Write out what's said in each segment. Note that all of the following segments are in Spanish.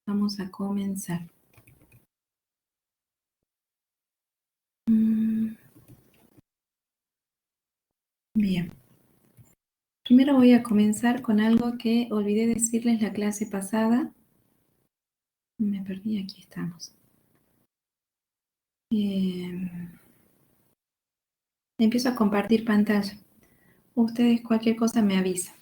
Vamos a comenzar. Bien. Primero voy a comenzar con algo que olvidé decirles la clase pasada. Me perdí, aquí estamos. Empiezo a compartir pantalla. Ustedes cualquier cosa me avisan.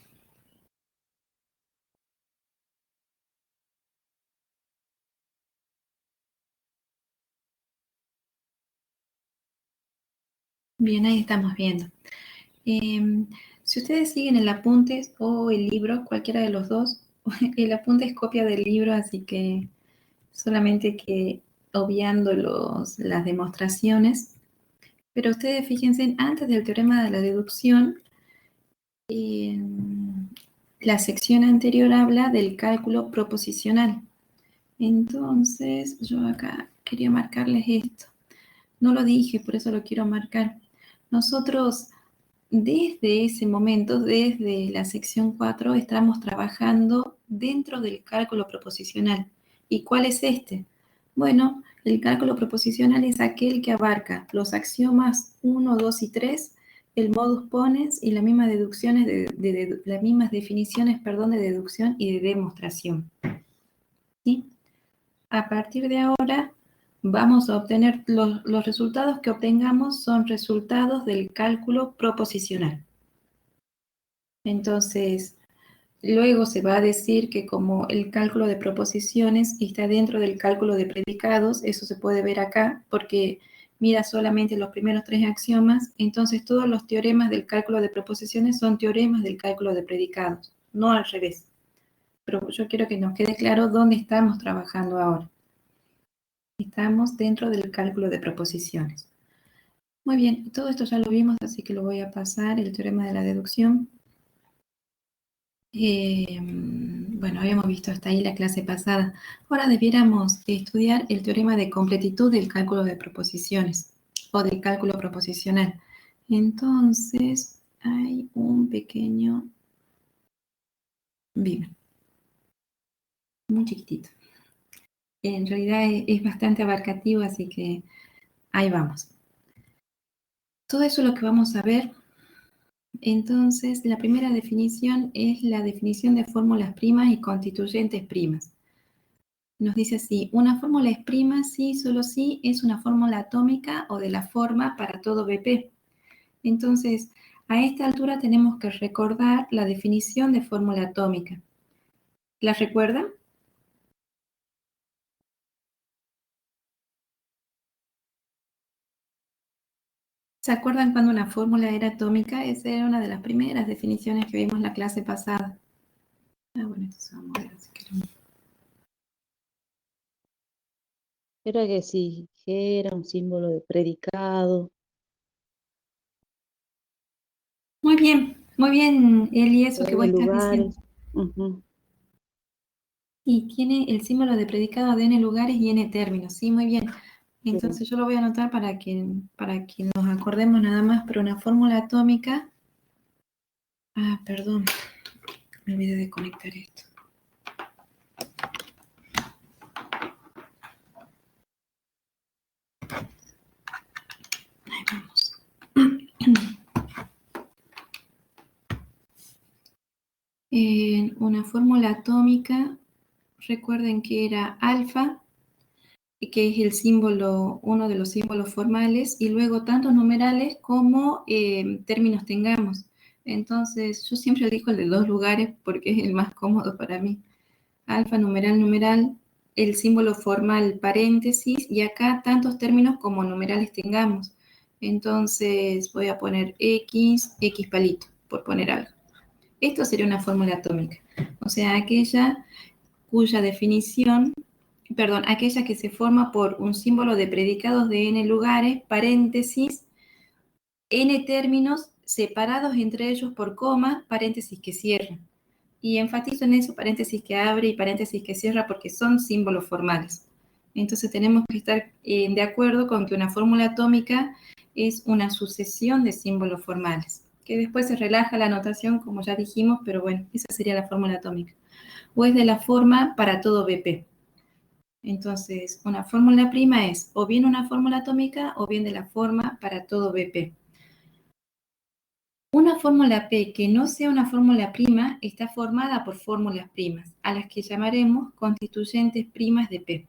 Bien, ahí estamos viendo. Si ustedes siguen el apunte o el libro, cualquiera de los dos, el apunte es copia del libro, así que solamente que obviando las demostraciones. Pero ustedes fíjense, antes del teorema de la deducción, la sección anterior habla del cálculo proposicional. Entonces, yo acá quería marcarles esto. No lo dije, por eso lo quiero marcar. Nosotros, desde ese momento, desde la sección 4, estamos trabajando dentro del cálculo proposicional. ¿Y cuál es este? Bueno, el cálculo proposicional es aquel que abarca los axiomas 1, 2 y 3, el modus ponens y las mismas definiciones de deducción y de demostración. ¿Sí? A partir de ahora vamos a obtener los resultados que obtengamos son resultados del cálculo proposicional. Entonces, luego se va a decir que como el cálculo de proposiciones está dentro del cálculo de predicados, eso se puede ver acá, porque mira solamente los primeros 3 axiomas, entonces todos los teoremas del cálculo de proposiciones son teoremas del cálculo de predicados, no al revés. Pero yo quiero que nos quede claro dónde estamos trabajando ahora. Estamos dentro del cálculo de proposiciones. Muy bien, todo esto ya lo vimos, así que lo voy a pasar, el teorema de la deducción. Bueno, habíamos visto hasta ahí la clase pasada. Ahora debiéramos estudiar el teorema de completitud del cálculo de proposiciones o del cálculo proposicional. Entonces, hay un pequeño bien, muy chiquitito. En realidad es bastante abarcativo, así que ahí vamos. Todo eso es lo que vamos a ver. Entonces, la primera definición es la definición de fórmulas primas y constituyentes primas. Nos dice así, una fórmula es prima si, solo si es una fórmula atómica o de la forma para todo BP. Entonces, a esta altura tenemos que recordar la definición de fórmula atómica. ¿La recuerdan? ¿Se acuerdan cuando una fórmula era atómica? Esa era una de las primeras definiciones que vimos en la clase pasada. Bueno, entonces vamos a ver si queremos. Era que si G era un símbolo de predicado. Muy bien, Eli, eso que vos N estás lugares. diciendo. Y tiene el símbolo de predicado de n lugares y n términos, ¿sí? Muy bien. Entonces yo lo voy a anotar para que nos acordemos nada más, pero una fórmula atómica. Ah, perdón, me olvidé de conectar esto. Ahí vamos. Una fórmula atómica, recuerden que era alfa, que es el símbolo, uno de los símbolos formales, y luego tantos numerales como términos tengamos. Entonces, yo siempre elijo el de 2 lugares porque es el más cómodo para mí. Alfa, numeral, numeral, el símbolo formal, paréntesis, y acá tantos términos como numerales tengamos. Entonces, voy a poner X palito, por poner algo. Esto sería una fórmula atómica. O sea, aquella cuya definición, aquella que se forma por un símbolo de predicados de n lugares, paréntesis, n términos separados entre ellos por coma, paréntesis que cierran. Y enfatizo en eso, paréntesis que abre y paréntesis que cierra, porque son símbolos formales. Entonces tenemos que estar de acuerdo con que una fórmula atómica es una sucesión de símbolos formales, que después se relaja la notación, como ya dijimos, pero bueno, esa sería la fórmula atómica. O es de la forma para todo BP. Entonces, una fórmula prima es o bien una fórmula atómica o bien de la forma para todo BP. Una fórmula P que no sea una fórmula prima está formada por fórmulas primas, a las que llamaremos constituyentes primas de P.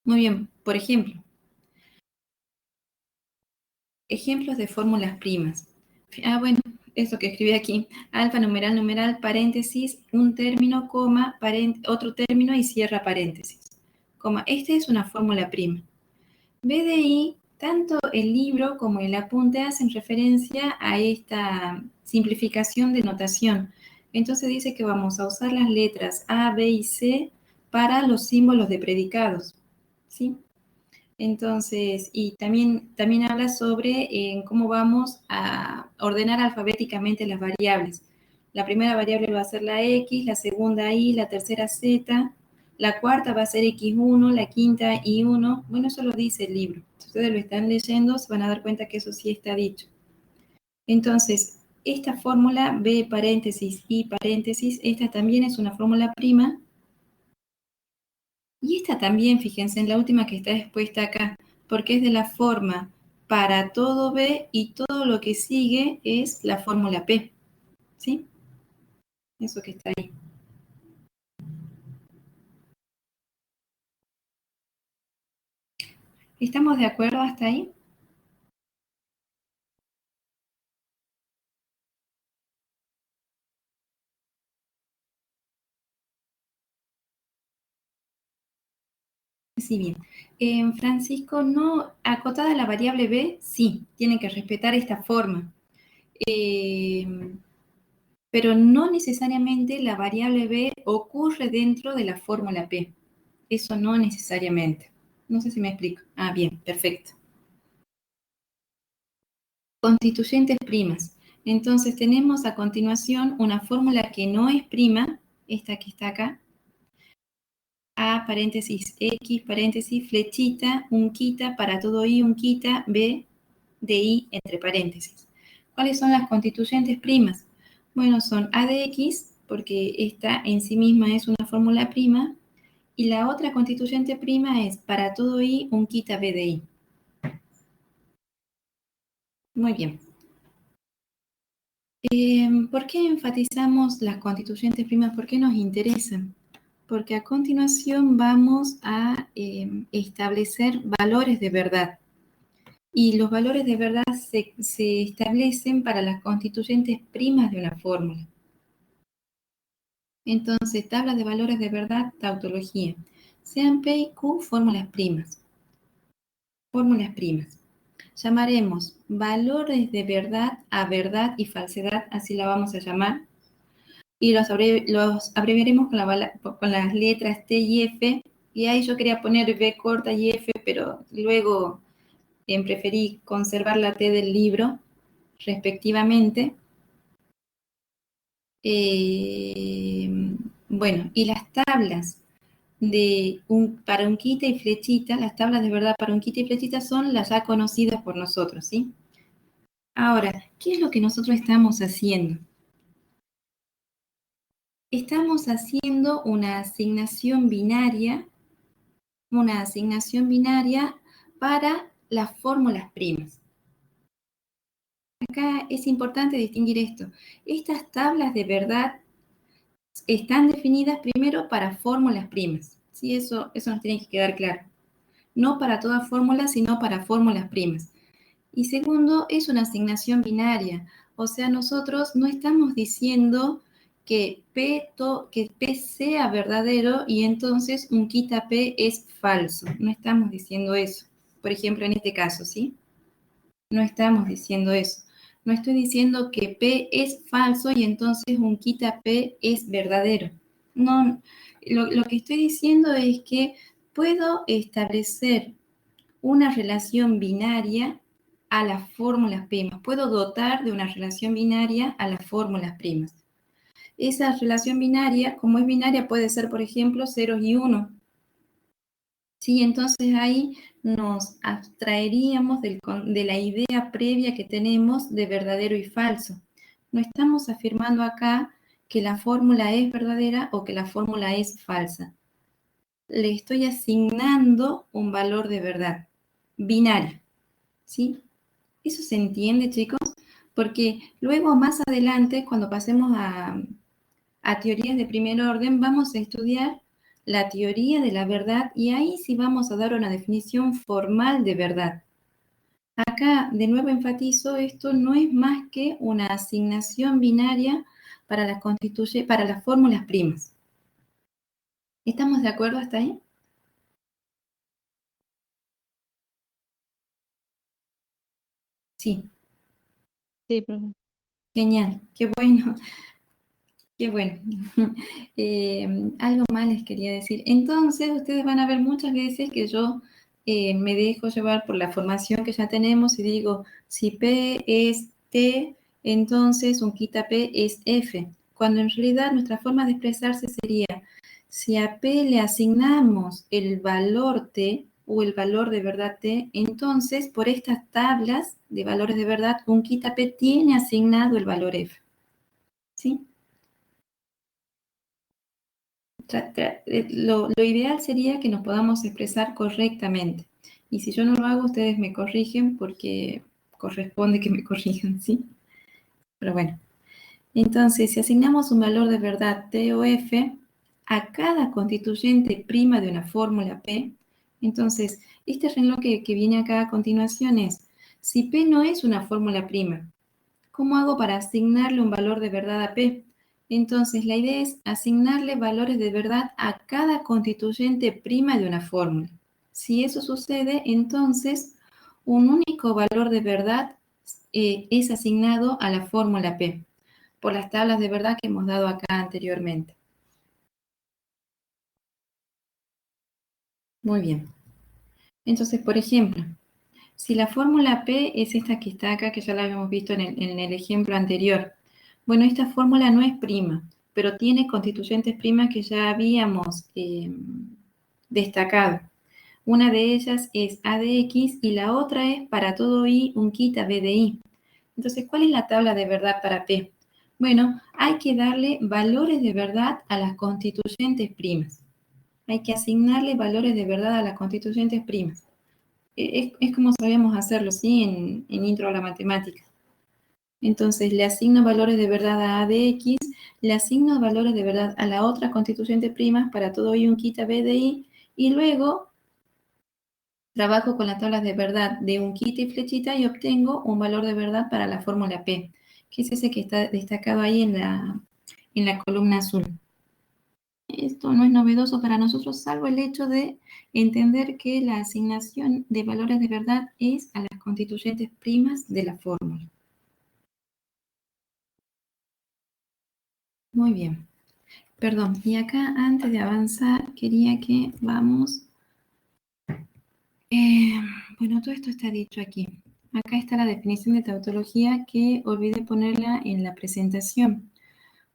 Muy bien, por ejemplo, ejemplos de fórmulas primas. Bueno, eso que escribí aquí, alfa, numeral, numeral, paréntesis, un término, coma, otro término y cierra paréntesis. Coma, esta es una fórmula prima. BDI, tanto el libro como el apunte hacen referencia a esta simplificación de notación. Entonces dice que vamos a usar las letras A, B y C para los símbolos de predicados, ¿sí? Entonces, y también habla sobre cómo vamos a ordenar alfabéticamente las variables. La primera variable va a ser la X, la segunda Y, la tercera Z, la cuarta va a ser X1, la quinta Y1. Bueno, eso lo dice el libro. Si ustedes lo están leyendo, se van a dar cuenta que eso sí está dicho. Entonces, esta fórmula B paréntesis Y paréntesis, esta también es una fórmula prima. Y esta también, fíjense, en la última que está expuesta acá, porque es de la forma para todo B y todo lo que sigue es la fórmula P, ¿sí? Eso que está ahí. ¿Estamos de acuerdo hasta ahí? Sí, bien. Francisco, no, acotada la variable B, sí, tiene que respetar esta forma. Pero no necesariamente la variable B ocurre dentro de la fórmula P. Eso no necesariamente. No sé si me explico. Ah, bien, perfecto. Constituyentes primas. Entonces tenemos a continuación una fórmula que no es prima, esta que está acá, A paréntesis X paréntesis flechita, un quita para todo I, un quita B de I entre paréntesis. ¿Cuáles son las constituyentes primas? Bueno, son A de X, porque esta en sí misma es una fórmula prima, y la otra constituyente prima es para todo I, un quita B de I. Muy bien. ¿Por qué enfatizamos las constituyentes primas? ¿Por qué nos interesan? Porque a continuación vamos a establecer valores de verdad. Y los valores de verdad se establecen para las constituyentes primas de una fórmula. Entonces, tabla de valores de verdad, tautología. Sean P y Q fórmulas primas. Fórmulas primas. Llamaremos valores de verdad a verdad y falsedad, así la vamos a llamar. Y los abreviaremos con las letras T y F. Y ahí yo quería poner B corta y F, pero luego preferí conservar la T del libro, respectivamente. Bueno, y las tablas para un quita y flechita, las tablas de verdad para un quita y flechita son las ya conocidas por nosotros, ¿sí? Ahora, ¿qué es lo que nosotros estamos haciendo? Estamos haciendo una asignación binaria para las fórmulas primas. Acá es importante distinguir esto. Estas tablas de verdad están definidas primero para fórmulas primas. ¿Sí? Eso nos tiene que quedar claro. No para todas fórmulas, sino para fórmulas primas. Y segundo, es una asignación binaria. O sea, nosotros no estamos diciendo que P sea verdadero y entonces un quita P es falso. No estamos diciendo eso. Por ejemplo, en este caso, ¿sí? No estamos diciendo eso. No estoy diciendo que P es falso y entonces un quita P es verdadero. No, lo que estoy diciendo es que puedo establecer una relación binaria a las fórmulas primas. Puedo dotar de una relación binaria a las fórmulas primas. Esa relación binaria, como es binaria, puede ser, por ejemplo, ceros y uno. Sí, entonces ahí nos abstraeríamos de la idea previa que tenemos de verdadero y falso. No estamos afirmando acá que la fórmula es verdadera o que la fórmula es falsa. le estoy asignando un valor de verdad, binario, ¿sí? ¿Eso se entiende, chicos? Porque luego, más adelante, cuando pasemos a teorías de primer orden, vamos a estudiar la teoría de la verdad y ahí sí vamos a dar una definición formal de verdad. Acá, de nuevo enfatizo, esto no es más que una asignación binaria para las fórmulas primas. ¿Estamos de acuerdo hasta ahí? Sí, Sí, profe. genial, qué bueno, qué bueno. Algo más les quería decir. Entonces, ustedes van a ver muchas veces que yo me dejo llevar por la formación que ya tenemos y digo, si P es T, entonces un quita P es F. Cuando en realidad nuestra forma de expresarse sería, si a P le asignamos el valor T o el valor de verdad T, entonces por estas tablas de valores de verdad, un quita P tiene asignado el valor F. ¿Sí? Lo ideal sería que nos podamos expresar correctamente. Y si yo no lo hago, ustedes me corrigen porque corresponde que me corrijan, ¿sí? Pero bueno, entonces, si asignamos un valor de verdad T o F a cada constituyente prima de una fórmula P, entonces, este renglón que viene acá a continuación es, si P no es una fórmula prima, ¿cómo hago para asignarle un valor de verdad a P? Entonces, la idea es asignarle valores de verdad a cada constituyente prima de una fórmula. Si eso sucede, entonces un único valor de verdad es asignado a la fórmula P, por las tablas de verdad que hemos dado acá anteriormente. Muy bien. Entonces, por ejemplo, si la fórmula P es esta que está acá, que ya la habíamos visto en el ejemplo anterior, bueno, esta fórmula no es prima, pero tiene constituyentes primas que ya habíamos destacado. Una de ellas es A de X y la otra es para todo I un quita B de I. Entonces, ¿cuál es la tabla de verdad para P? Bueno, hay que darle valores de verdad a las constituyentes primas. Hay que asignarle valores de verdad a las constituyentes primas. Es como sabíamos hacerlo, ¿sí? En intro a la matemática. Entonces, le asigno valores de verdad a A de X, le asigno valores de verdad a la otra constituyente prima para todo I un quita B de I, y luego trabajo con las tablas de verdad de un quita y flechita y obtengo un valor de verdad para la fórmula P, que es ese que está destacado ahí en la columna azul. Esto no es novedoso para nosotros, salvo el hecho de entender que la asignación de valores de verdad es a las constituyentes primas de la fórmula. Muy bien. Perdón, y acá antes de avanzar quería que vamos... bueno, todo esto está dicho aquí. Acá está la definición de tautología que olvidé ponerla en la presentación.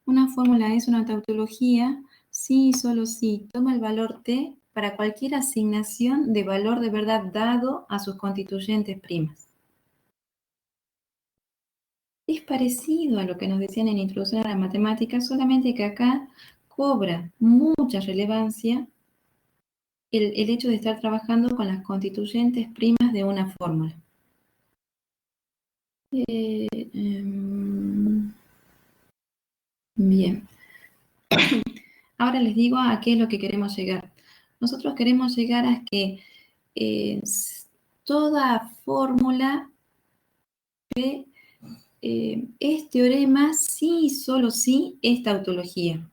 Una fórmula es una tautología si y solo si toma el valor t para cualquier asignación de valor de verdad dado a sus constituyentes primas. Es parecido a lo que nos decían en Introducción a la Matemática, solamente que acá cobra mucha relevancia el hecho de estar trabajando con las constituyentes primas de una fórmula. Bien. Ahora les digo a qué es lo que queremos llegar. Nosotros queremos llegar a que toda fórmula es teorema si y solo si es tautología.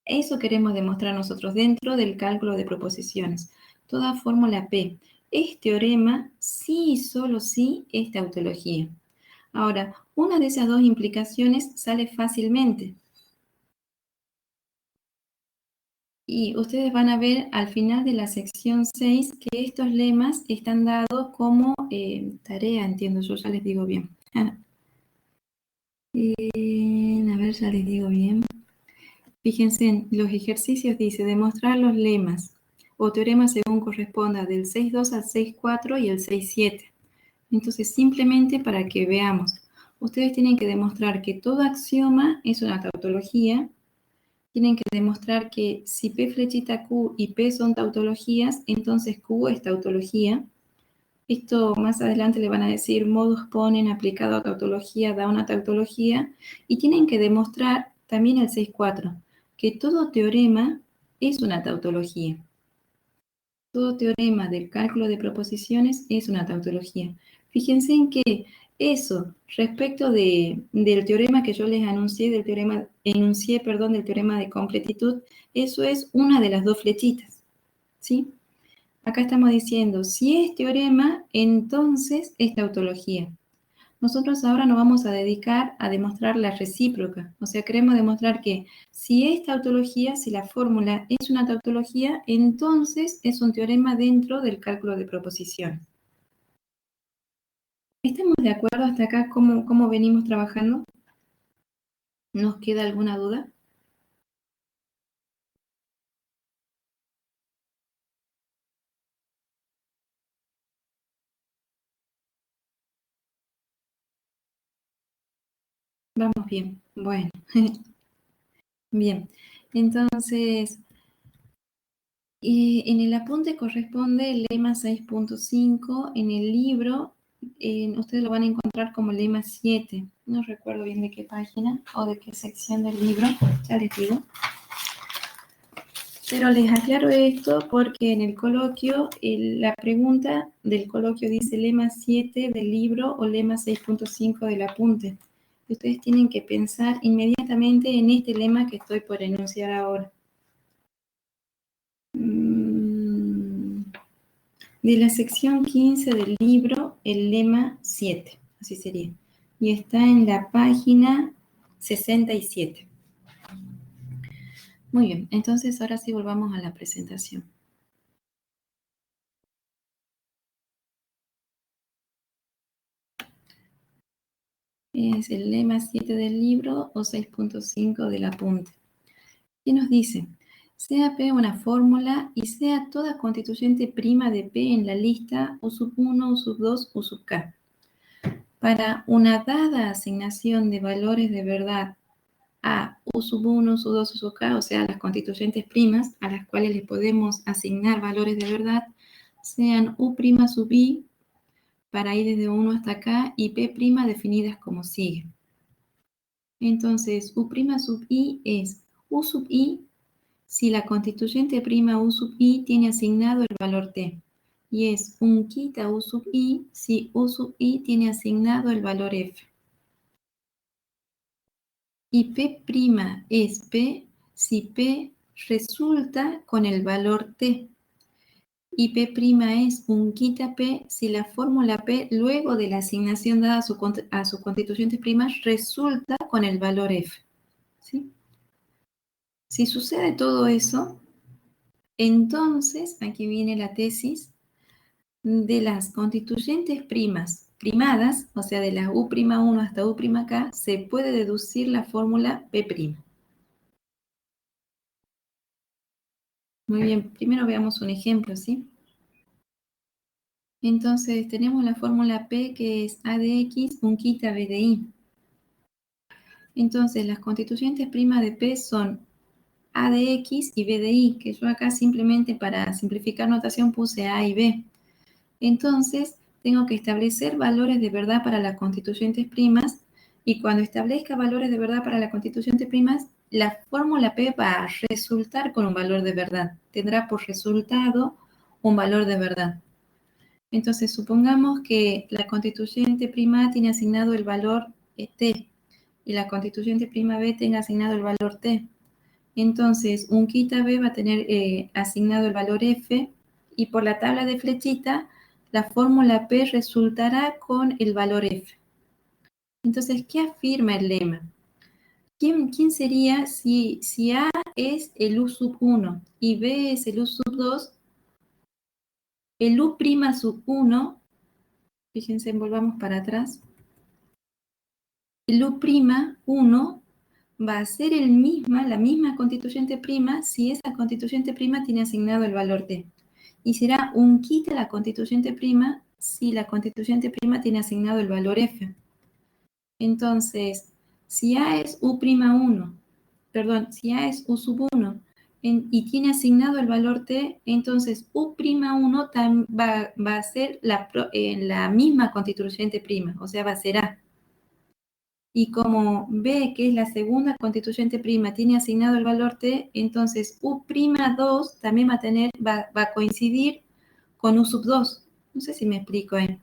Eso queremos demostrar nosotros dentro del cálculo de proposiciones. Toda fórmula P es teorema si y solo si es tautología. Ahora, una de esas dos implicaciones sale fácilmente. Y ustedes van a ver al final de la sección 6 que estos lemas están dados como tarea, entiendo yo, ya les digo bien. A ver, ya les digo bien. Fíjense, en los ejercicios dice demostrar los lemas o teoremas según corresponda del 6.2 al 6.4 y el 6.7. Entonces, simplemente para que veamos, ustedes tienen que demostrar que todo axioma es una tautología tienen que demostrar que si P flechita Q y P son tautologías, entonces Q es tautología. Esto más adelante le van a decir modus ponens aplicado a tautología da una tautología. Y tienen que demostrar también el 6.4, que todo teorema es una tautología. Todo teorema del cálculo de proposiciones es una tautología. Fíjense en que eso, respecto del teorema que yo les enuncié del teorema de completitud, eso es una de las dos flechitas, ¿sí? Acá estamos diciendo, si es teorema, entonces es tautología. Nosotros ahora nos vamos a dedicar a demostrar la recíproca. O sea, queremos demostrar que si es tautología, si la fórmula es una tautología, entonces es un teorema dentro del cálculo de proposiciones. ¿Estamos de acuerdo hasta acá cómo venimos trabajando? ¿Nos queda alguna duda? Vamos bien. Bueno. Bien. Entonces, en el apunte corresponde el lema 6.5. En el libro, ustedes lo van a encontrar como lema 7. No recuerdo bien de qué página o de qué sección del libro, ya les digo. Pero les aclaro esto porque en el coloquio, la pregunta del coloquio dice lema 7 del libro o lema 6.5 del apunte. Y ustedes tienen que pensar inmediatamente en este lema que estoy por enunciar ahora. De la sección 15 del libro, el lema 7, así sería. Y está en la página 67. Muy bien, entonces ahora sí volvamos a la presentación. Es el lema 7 del libro o 6.5 del apunte. ¿Qué nos dice? Sea P una fórmula y sea toda constituyente prima de P en la lista U sub 1, U sub 2, U sub K. Para una dada asignación de valores de verdad a U sub 1, U sub 2, U sub K, o sea, las constituyentes primas a las cuales le podemos asignar valores de verdad, sean U' sub I, para ir desde 1 hasta acá, y P' definidas como sigue. Entonces, U' sub I es U sub I si la constituyente prima U sub I tiene asignado el valor T. Y es un quita U sub I si U sub I tiene asignado el valor F. Y P' es P si P resulta con el valor T. Y P' es un quita P si la fórmula P, luego de la asignación dada a sus constituyentes primas, resulta con el valor F. ¿Sí? Si sucede todo eso, entonces, aquí viene la tesis, de las constituyentes primadas, o sea, de las U'1 hasta U'K, se puede deducir la fórmula P'. Muy bien, primero veamos un ejemplo, ¿sí? Entonces, tenemos la fórmula P, que es A de X, un quita B de Y. Entonces, las constituyentes primas de P son A de X y B de Y, que yo acá simplemente para simplificar notación puse A y B. Entonces, tengo que establecer valores de verdad para las constituyentes primas, y cuando establezca valores de verdad para las constituyentes primas, la fórmula P va a resultar con un valor de verdad. Tendrá por resultado un valor de verdad. Entonces, supongamos que la constituyente prima A tiene asignado el valor T y la constituyente prima B tenga asignado el valor T. Entonces, un quita B va a tener asignado el valor F, y por la tabla de flechita, la fórmula P resultará con el valor F. Entonces, ¿qué afirma el lema? ¿Quién sería si A es el U sub 1 y B es el U sub 2? El U' sub 1, fíjense, volvamos para atrás. El U'1 va a ser la misma constituyente prima si esa constituyente prima tiene asignado el valor T. Y será un quita la constituyente prima si la constituyente prima tiene asignado el valor F. Entonces, si A es U'1, perdón, si A es U sub 1 y tiene asignado el valor T, entonces U'1 va a ser la misma constituyente prima, o sea, va a ser A. Y como B, que es la segunda constituyente prima, tiene asignado el valor T, entonces U'2 también va a coincidir con U sub 2. No sé si me explico ahí.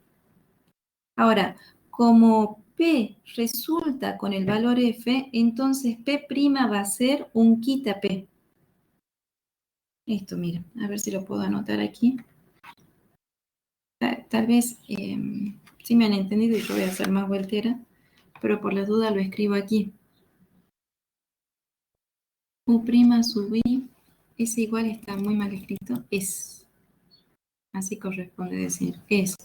Ahora, como P resulta con el valor F, entonces P' va a ser un quita P. Esto, mira, a ver si lo puedo anotar aquí. Tal vez sí me han entendido y yo voy a hacer más vueltera, pero por la duda lo escribo aquí. U' sub I, ese igual está muy mal escrito, es. Así corresponde decir, es.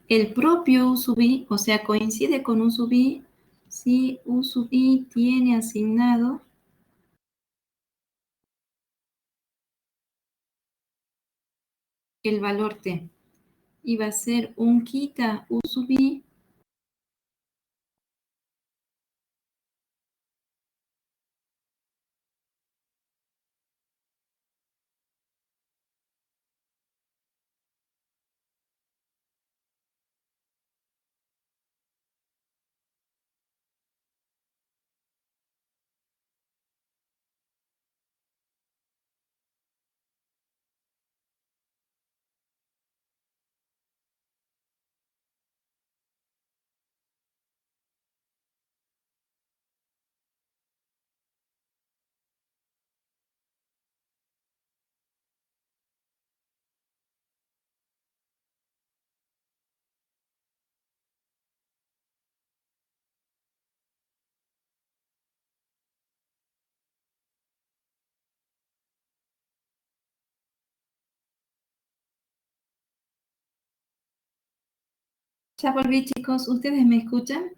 El propio U sub I, o sea, coincide con U sub I, si U sub I tiene asignado el valor T. Y va a ser un quita U sub I Ya volví, chicos. ¿Ustedes me escuchan?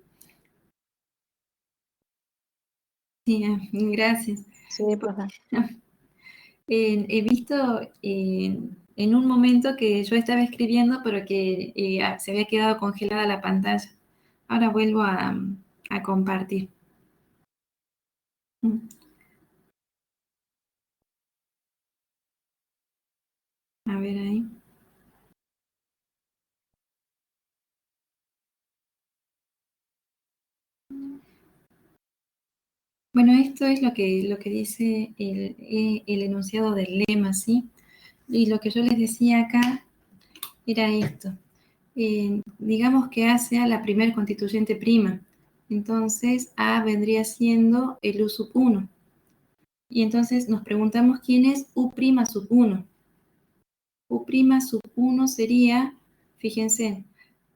Sí, gracias. Sí, profe. He visto en un momento que yo estaba escribiendo, pero que se había quedado congelada la pantalla. Ahora vuelvo a compartir. A ver ahí. Bueno, esto es lo que dice el enunciado del lema, ¿sí? Y lo que yo les decía acá era esto. Digamos que A sea la primer constituyente prima. Entonces, A vendría siendo el U sub 1. Y entonces nos preguntamos quién es U' sub 1. U' sub 1 sería, fíjense,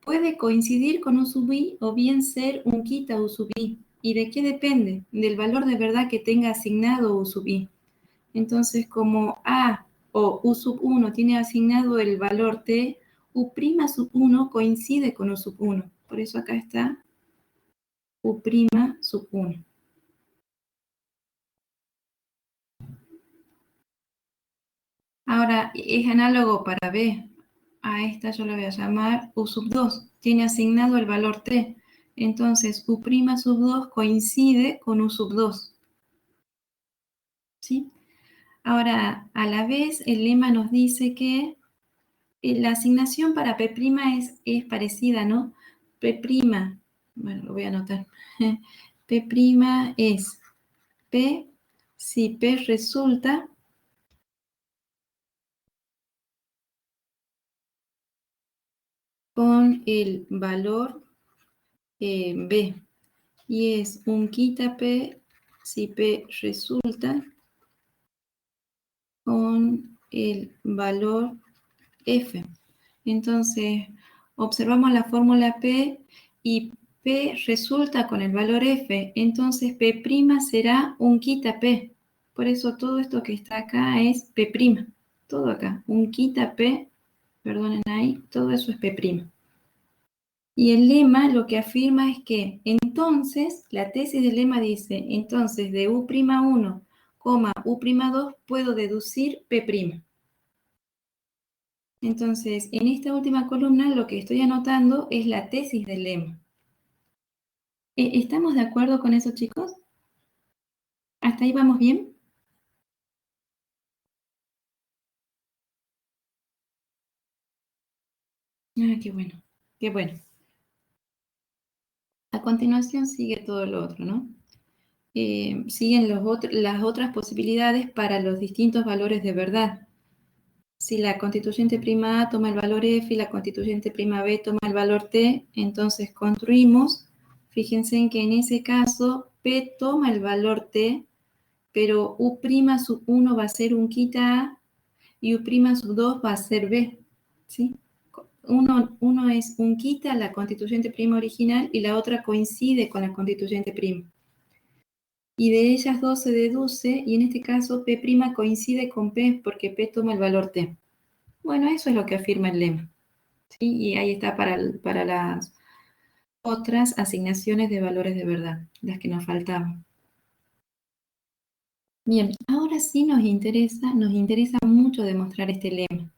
puede coincidir con U sub I o bien ser un quita U sub I. ¿Y de qué depende? Del valor de verdad que tenga asignado U sub I. Entonces, como A o U sub 1 tiene asignado el valor T, U' sub 1 coincide con U sub 1. Por eso acá está U' sub 1. Ahora, es análogo para B. A esta yo la voy a llamar U sub 2. Tiene asignado el valor T. Entonces, U' sub 2 coincide con U sub 2. ¿Sí? Ahora, a la vez, el lema nos dice que la asignación para P' es parecida, ¿no? P', bueno, lo voy a anotar. P' es P si P resulta con el valor B. Y es un quita P si P resulta con el valor F. Entonces, observamos la fórmula P y P resulta con el valor F. Entonces, P' será un quita P. Por eso todo esto que está acá es P'. Todo acá. Un quita P, perdonen ahí, todo eso es P'. Y el lema lo que afirma es que, entonces, la tesis del lema dice, entonces de U'1, U'2 puedo deducir P'. Entonces, en esta última columna lo que estoy anotando es la tesis del lema. ¿Estamos de acuerdo con eso, chicos? ¿Hasta ahí vamos bien? Ah, qué bueno, qué bueno. A continuación sigue todo lo otro, ¿no? Siguen las otras posibilidades para los distintos valores de verdad. Si la constituyente prima A toma el valor F y la constituyente prima B toma el valor T, entonces construimos, fíjense en que en ese caso P toma el valor T, pero U' sub 1 va a ser un quita A y U' sub 2 va a ser B, ¿sí? Uno es un quita la constituyente prima original y la otra coincide con la constituyente prima. Y de ellas dos se deduce, y en este caso P' coincide con P porque P toma el valor T. Bueno, eso es lo que afirma el lema, ¿sí? Y ahí está para las otras asignaciones de valores de verdad, las que nos faltaban. Bien, ahora sí nos interesa mucho demostrar este lema.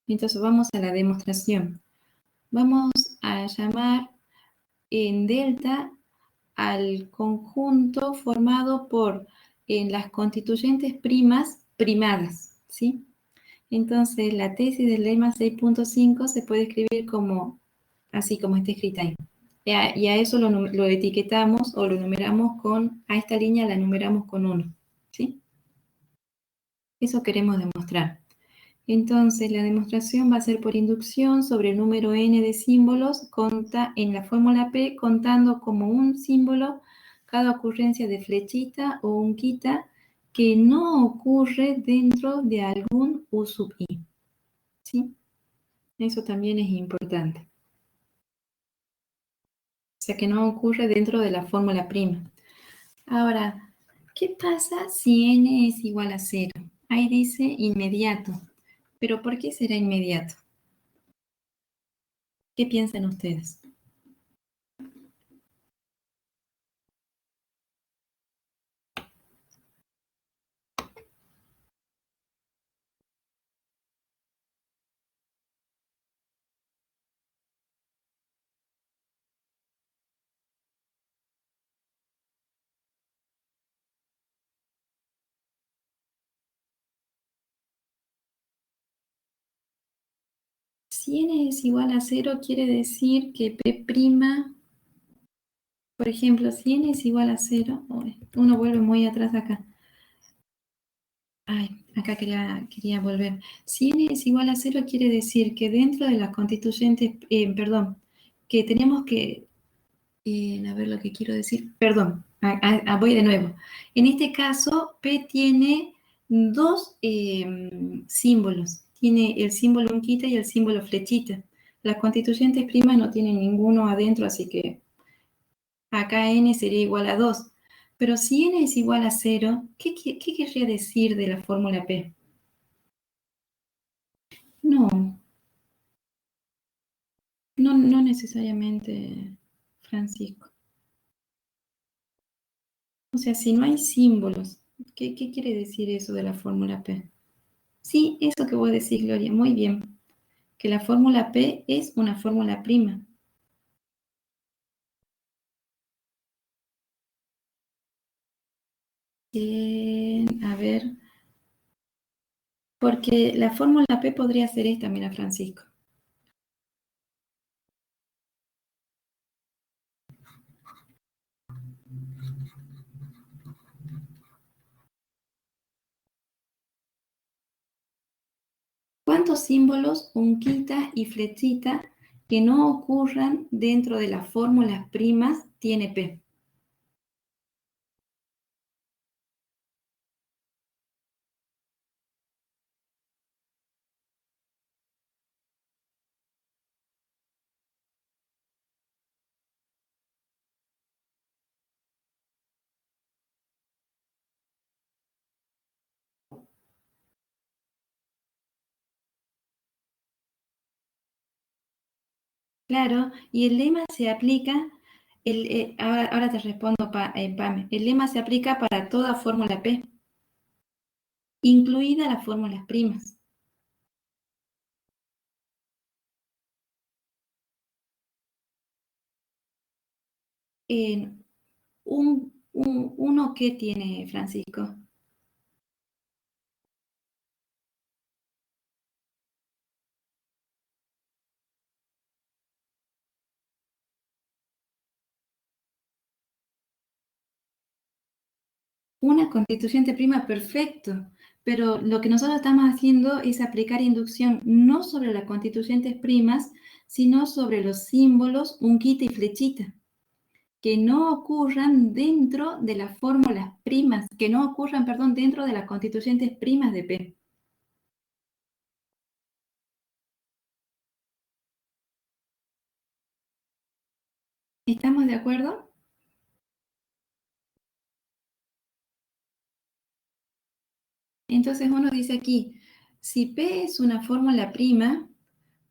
Entonces vamos a la demostración. Vamos a llamar en delta al conjunto formado por las constituyentes primas primadas, ¿sí? Entonces, la tesis del lema 6.5 se puede escribir como, así como está escrita ahí. Y a eso lo etiquetamos o lo numeramos a esta línea la numeramos con 1, ¿sí? Eso queremos demostrar. Entonces, la demostración va a ser por inducción sobre el número n de símbolos en la fórmula P, contando como un símbolo cada ocurrencia de flechita o un quita que no ocurre dentro de algún U sub i. ¿Sí? Eso también es importante. O sea, que no ocurre dentro de la fórmula prima. Ahora, ¿qué pasa si n es igual a 0? Ahí dice inmediato. ¿Pero por qué será inmediato? ¿Qué piensan ustedes? Si n es igual a 0, quiere decir que P', por ejemplo, si n es igual a 0, uno vuelve muy atrás acá. Ay, acá quería volver. Si n es igual a 0, quiere decir que dentro de la constituyente, perdón, que tenemos que, a ver lo que quiero decir, perdón, voy de nuevo. En este caso, P tiene dos símbolos. Tiene el símbolo unquita y el símbolo flechita. Las constituyentes primas no tienen ninguno adentro, así que acá n sería igual a 2. Pero si n es igual a 0, ¿qué querría decir de la fórmula P? No, no necesariamente, Francisco. O sea, si no hay símbolos, ¿qué quiere decir eso de la fórmula P? Sí, eso que vos decís, Gloria, muy bien. Que la fórmula P es una fórmula prima. A ver, porque la fórmula P podría ser esta, mira, Francisco. ¿Cuántos símbolos, unquita y flechita, que no ocurran dentro de las fórmulas primas tiene P? Claro, y el lema se aplica, ahora te respondo, Pame, el lema se aplica para toda fórmula P, incluida las fórmulas primas. Un ¿Uno qué tiene, Francisco? Una constituyente prima, perfecto. Pero lo que nosotros estamos haciendo es aplicar inducción no sobre las constituyentes primas, sino sobre los símbolos unquita y flechita, que no ocurran dentro de las fórmulas primas, que no ocurran, perdón, dentro de las constituyentes primas de P. ¿Estamos de acuerdo? Entonces uno dice aquí, si P es una fórmula prima,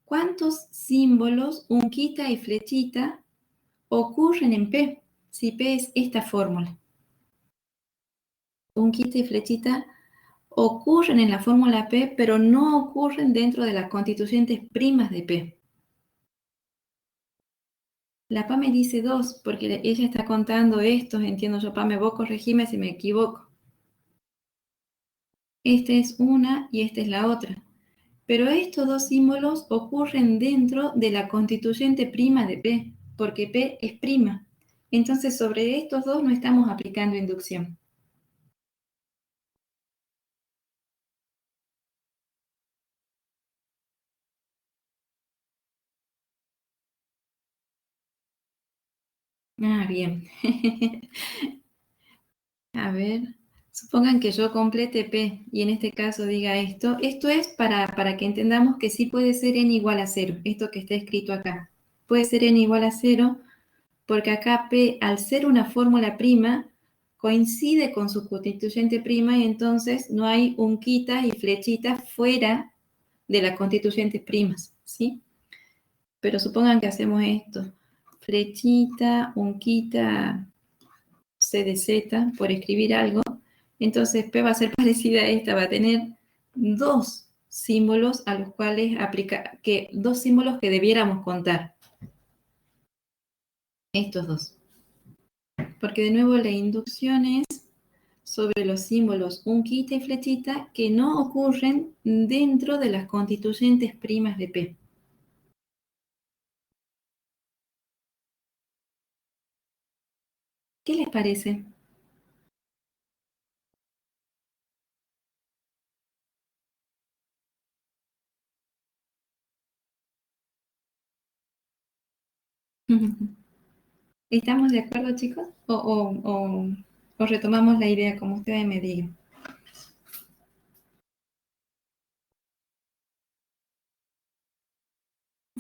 ¿cuántos símbolos unquita y flechita ocurren en P? Si P es esta fórmula. Unquita y flechita ocurren en la fórmula P, pero no ocurren dentro de las constituyentes primas de P. La PA me dice 2, porque ella está contando estos, entiendo yo, PA, vos corregime si me equivoco. Esta es una y esta es la otra. Pero estos dos símbolos ocurren dentro de la constituyente prima de P, porque P es prima. Entonces, sobre estos dos no estamos aplicando inducción. Ah, bien. A ver, supongan que yo complete P y en este caso diga esto. Esto es para que entendamos que sí puede ser n igual a 0, esto que está escrito acá. Puede ser n igual a 0 porque acá P, al ser una fórmula prima, coincide con su constituyente prima y entonces no hay unquitas y flechitas fuera de las constituyentes primas, ¿sí? Pero supongan que hacemos esto. Flechita, unquita, C de Z, por escribir algo. Entonces P va a ser parecida a esta, va a tener dos símbolos a los cuales aplicar, dos símbolos que debiéramos contar. Estos dos. Porque de nuevo la inducción es sobre los símbolos unquita y flechita que no ocurren dentro de las constituyentes primas de P. ¿Qué les parece? ¿Estamos de acuerdo, chicos? ¿O retomamos la idea como ustedes me digan?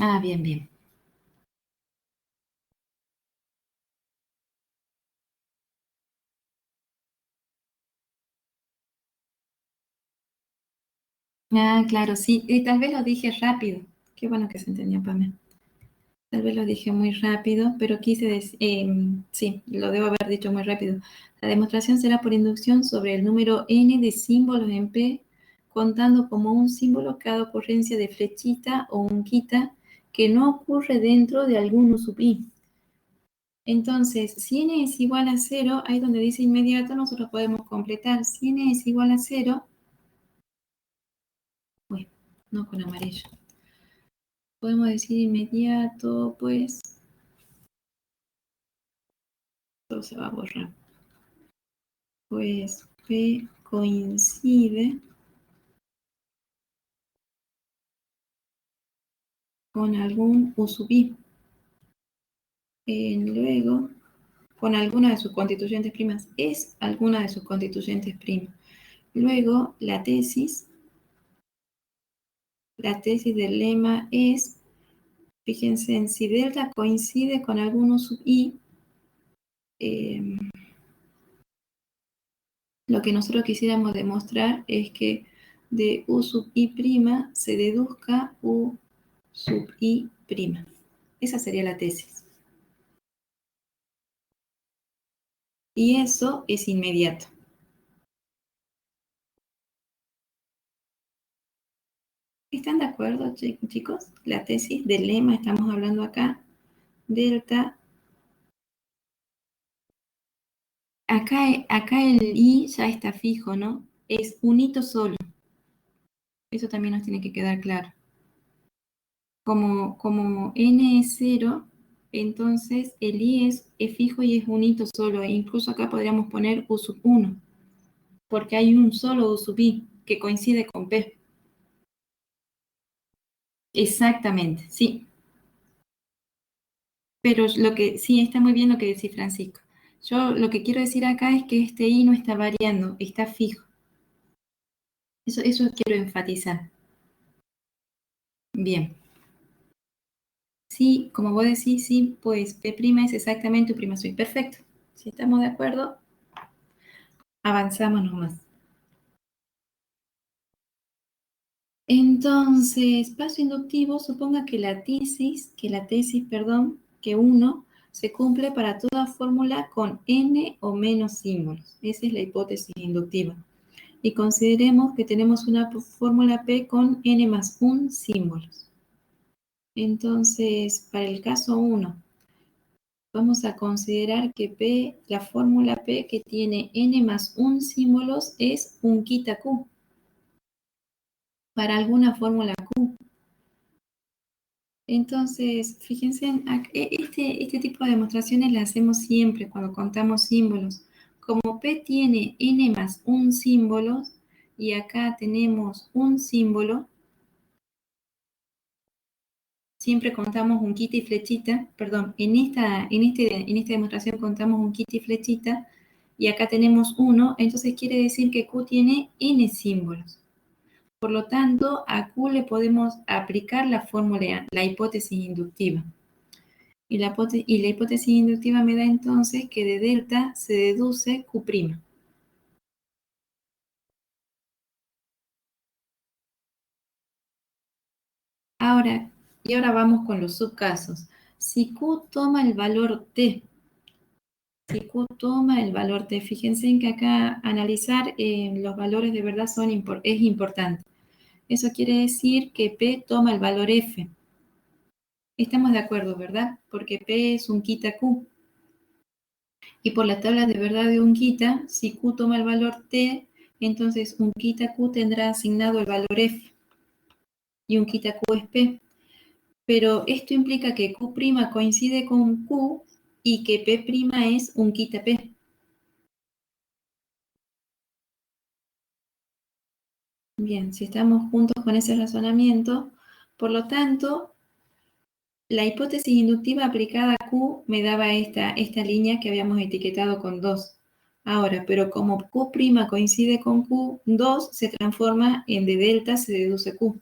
Ah, bien, bien. Ah, claro, sí. Y tal vez lo dije rápido. Qué bueno que se entendió, Pamela. Tal vez lo dije muy rápido, pero quise decir, sí, lo debo haber dicho muy rápido. La demostración será por inducción sobre el número n de símbolos en P, contando como un símbolo cada ocurrencia de flechita o unquita que no ocurre dentro de algún U sub i. Entonces, si n es igual a 0, ahí donde dice inmediato, nosotros podemos completar. Si n es igual a 0, bueno, no con amarillo. Podemos decir inmediato, pues, todo se va a borrar. Pues P coincide con algún U sub i. Luego, con alguna de sus constituyentes primas. Es alguna de sus constituyentes primas. Luego, la tesis del lema es, fíjense, en si delta coincide con algún U sub i, lo que nosotros quisiéramos demostrar es que de U sub i' se deduzca U sub i'. Esa sería la tesis. Y eso es inmediato. ¿Están de acuerdo, chicos? La tesis del lema, estamos hablando acá, delta Acá el I ya está fijo, ¿no? Es un hito solo. Eso también nos tiene que quedar claro. Como N es 0, entonces el I es fijo y es un hito solo. E incluso acá podríamos poner U sub 1, porque hay un solo U sub I que coincide con P. Exactamente, sí. Pero sí, está muy bien lo que decís, Francisco. Yo lo que quiero decir acá es que este I no está variando, está fijo. Eso quiero enfatizar. Bien. Sí, como vos decís, sí, pues P' es exactamente U' soy. Perfecto. Si estamos de acuerdo, avanzamos nomás. Entonces, paso inductivo, suponga que la tesis, que 1 se cumple para toda fórmula con n o menos símbolos. Esa es la hipótesis inductiva. Y consideremos que tenemos una fórmula P con n más 1 símbolos. Entonces, para el caso 1, vamos a considerar que la fórmula P que tiene n más 1 símbolos es un quita Q. Para alguna fórmula Q. Entonces, fíjense, este tipo de demostraciones las hacemos siempre cuando contamos símbolos. Como P tiene n más 1 símbolos, y acá tenemos un símbolo, siempre contamos un quita y flechita, perdón, en esta demostración contamos un quita y flechita, y acá tenemos 1, entonces quiere decir que Q tiene n símbolos. Por lo tanto, a Q le podemos aplicar la fórmula, la hipótesis inductiva. Y la hipótesis inductiva me da entonces que de delta se deduce Q'. Ahora vamos con los subcasos. Si Q toma el valor T, fíjense en que acá analizar los valores de verdad es importante. Eso quiere decir que P toma el valor F. Estamos de acuerdo, ¿verdad? Porque P es un quita Q. Y por la tabla de verdad de un quita, si Q toma el valor T, entonces un quita Q tendrá asignado el valor F. Y un quita Q es P. Pero esto implica que Q' coincide con Q y que P' es un quita P. Bien, si estamos juntos con ese razonamiento, por lo tanto, la hipótesis inductiva aplicada a Q me daba esta línea que habíamos etiquetado con 2. Ahora, pero como Q' coincide con Q, 2 se transforma en de delta se deduce Q.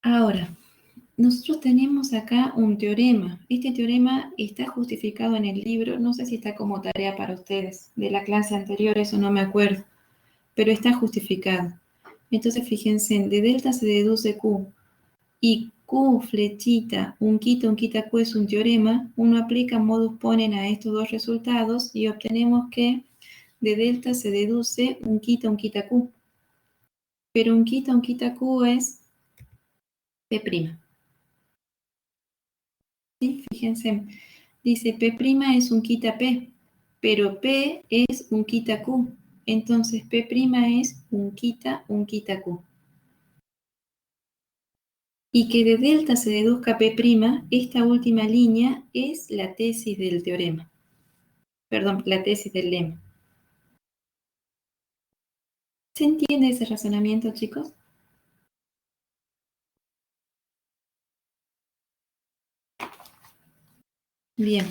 Ahora, nosotros tenemos acá un teorema. Este teorema está justificado en el libro, no sé si está como tarea para ustedes, de la clase anterior, eso no me acuerdo, pero está justificado. Entonces, fíjense, de delta se deduce Q, y Q, flechita, un quita Q es un teorema, uno aplica modus ponens a estos dos resultados y obtenemos que de delta se deduce un quita Q. Pero un quita Q es P'. ¿Sí? Fíjense, dice P' es un quita P, pero P es un quita Q. Entonces P' es un quita Q. Y que de delta se deduzca P', esta última línea es la tesis del teorema. Perdón, la tesis del lema. ¿Se entiende ese razonamiento, chicos? Bien.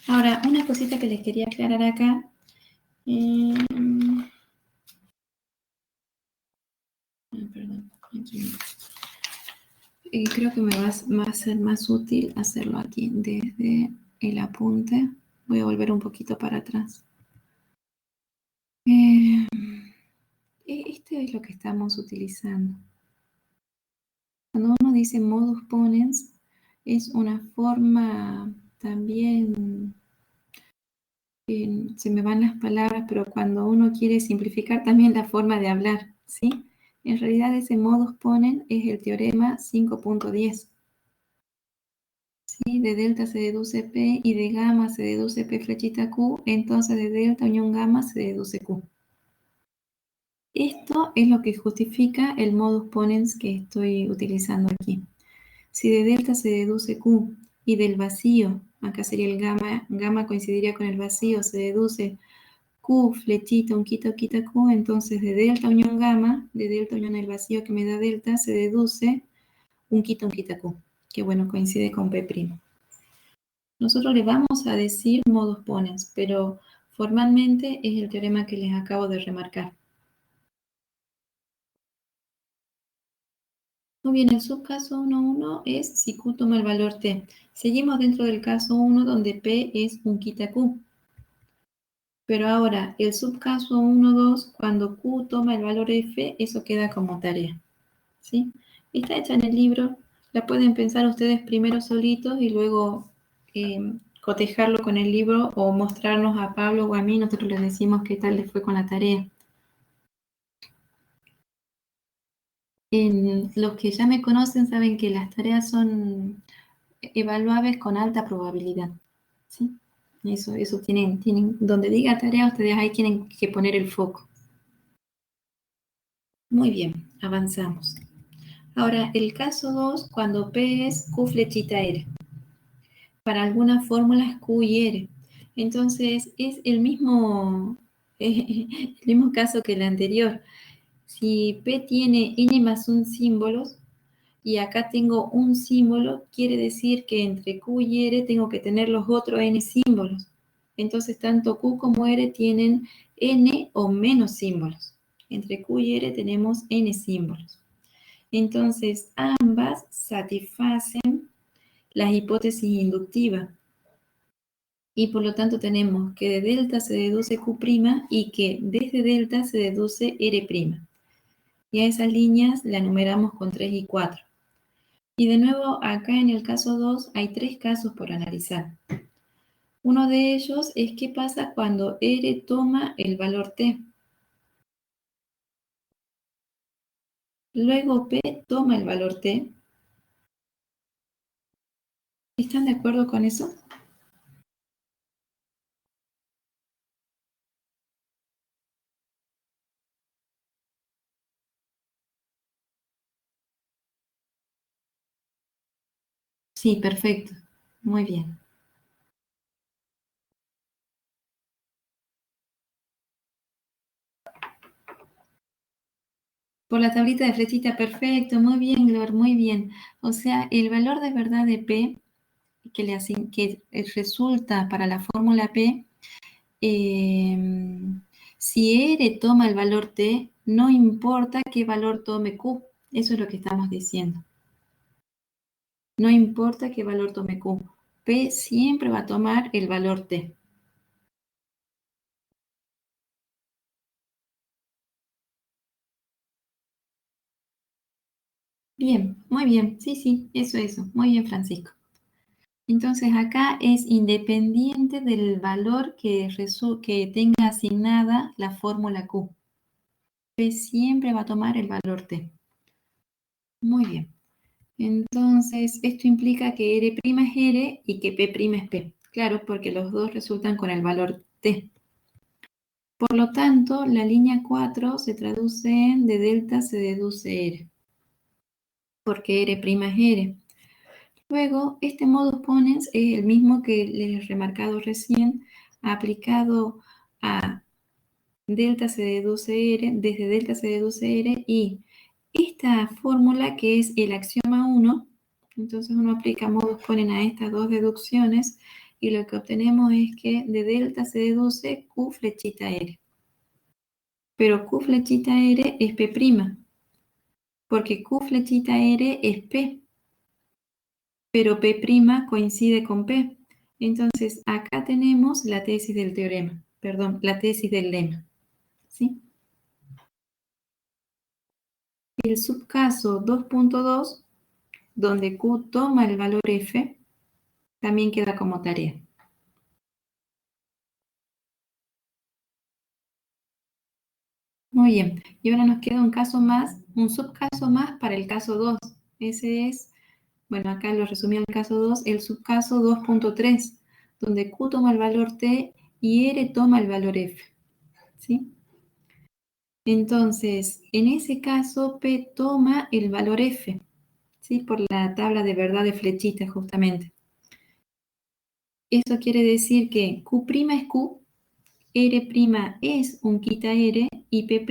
Ahora, una cosita que les quería aclarar acá. Perdón, aquí. Creo que va a ser más útil hacerlo aquí desde el apunte. Voy a volver un poquito para atrás. Este es lo que estamos utilizando. Cuando uno dice modus ponens, es una forma también, se me van las palabras, pero cuando uno quiere simplificar también la forma de hablar, ¿sí? En realidad ese modus ponens es el teorema 5.10. ¿sí? De delta se deduce P y de gamma se deduce P flechita Q, entonces de delta unión gamma se deduce Q. Esto es lo que justifica el modus ponens que estoy utilizando aquí. Si de delta se deduce Q y del vacío, acá sería el gamma, gamma coincidiría con el vacío, se deduce Q flechita, un quita, quita Q, entonces de delta unión gamma, de delta unión el vacío que me da delta, se deduce un quita Q, que bueno, coincide con P'. Nosotros le vamos a decir modus ponens, pero formalmente es el teorema que les acabo de remarcar. Muy bien, el subcaso 1.1 es si Q toma el valor T. Seguimos dentro del caso 1 donde P es un quita Q. Pero ahora, el subcaso 1.2, cuando Q toma el valor F, eso queda como tarea. ¿Sí? Está hecha en el libro, la pueden pensar ustedes primero solitos y luego cotejarlo con el libro o mostrarnos a Pablo o a mí, nosotros les decimos qué tal les fue con la tarea. Los que ya me conocen saben que las tareas son evaluables con alta probabilidad. ¿Sí? Eso tienen, donde diga tarea, ustedes ahí tienen que poner el foco. Muy bien, avanzamos. Ahora, el caso 2, cuando P es Q flechita R. Para algunas fórmulas Q y R. Entonces, es el mismo caso que el anterior. Si P tiene n más un símbolos, y acá tengo un símbolo, quiere decir que entre Q y R tengo que tener los otros n símbolos. Entonces, tanto Q como R tienen n o menos símbolos. Entre Q y R tenemos n símbolos. Entonces, ambas satisfacen las hipótesis inductivas. Y por lo tanto tenemos que de delta se deduce Q' y que desde delta se deduce R'. Y a esas líneas la numeramos con 3 y 4. Y de nuevo, acá en el caso 2 hay 3 casos por analizar. Uno de ellos es qué pasa cuando R toma el valor T. Luego P toma el valor T. ¿Están de acuerdo con eso? Sí, perfecto. Muy bien. Por la tablita de flechita, perfecto. Muy bien, Glor, muy bien. O sea, el valor de verdad de P que resulta para la fórmula P, si R toma el valor T, no importa qué valor tome Q. Eso es lo que estamos diciendo. No importa qué valor tome Q. P siempre va a tomar el valor T. Bien, muy bien. Sí, sí, eso. Muy bien, Francisco. Entonces acá es independiente del valor que tenga asignada la fórmula Q. P siempre va a tomar el valor T. Muy bien. Entonces, esto implica que R' es R y que P' es P. Claro, porque los dos resultan con el valor T. Por lo tanto, la línea 4 se traduce en de delta se deduce R. Porque R' es R. Luego, este modus ponens es el mismo que les he remarcado recién, aplicado a delta se deduce R, desde delta se deduce R, y esta fórmula que es el axioma 1, entonces uno aplica modus ponens a estas dos deducciones, y lo que obtenemos es que de delta se deduce Q flechita R. Pero Q flechita R es P', porque Q flechita R es P, pero P' coincide con P. Entonces, acá tenemos la tesis del teorema, perdón, la tesis del lema, ¿sí? El subcaso 2.2, donde Q toma el valor F, también queda como tarea. Muy bien, y ahora nos queda un caso más, un subcaso más para el caso 2. Ese es, bueno, acá lo resumí al caso 2, el subcaso 2.3, donde Q toma el valor T y R toma el valor F, ¿sí? Entonces, en ese caso, P toma el valor F, ¿sí? Por la tabla de verdad de flechitas, justamente. Eso quiere decir que Q' es Q, R' es un quita R y P'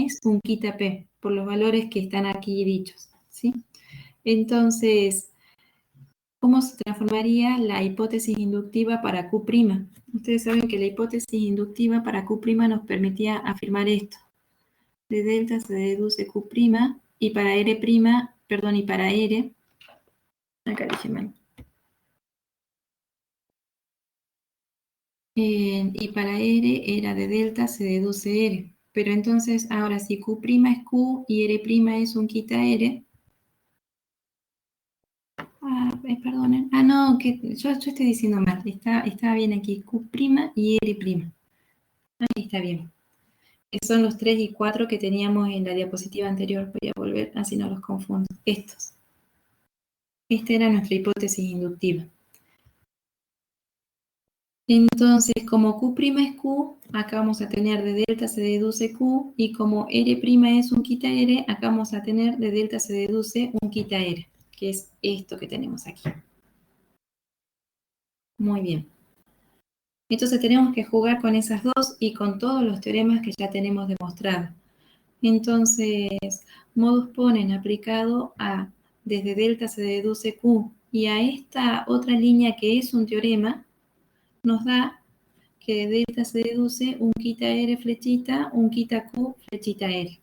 es un quita P, por los valores que están aquí dichos, ¿sí? Entonces, ¿cómo se transformaría la hipótesis inductiva para Q'? Ustedes saben que la hipótesis inductiva para Q' nos permitía afirmar esto. De delta se deduce Q' y para R', perdón, y para R, acá dije mal. Y para R era de delta se deduce R. Pero entonces, ahora si Q' es Q y R' es un quita R. Perdonen. No, que yo estoy diciendo mal. Está bien aquí. Q' y R'. Ahí está bien. Son los 3 y 4 que teníamos en la diapositiva anterior. Voy a volver, así no los confundo. Estos. Esta era nuestra hipótesis inductiva. Entonces, como Q' es Q, acá vamos a tener de delta se deduce Q, y como R' es un quita R, acá vamos a tener de delta se deduce un quita R, que es esto que tenemos aquí. Muy bien. Entonces tenemos que jugar con esas dos y con todos los teoremas que ya tenemos demostrados. Entonces, modus ponens aplicado a desde delta se deduce Q, y a esta otra línea que es un teorema, nos da que de delta se deduce un quita R flechita, un quita Q flechita R.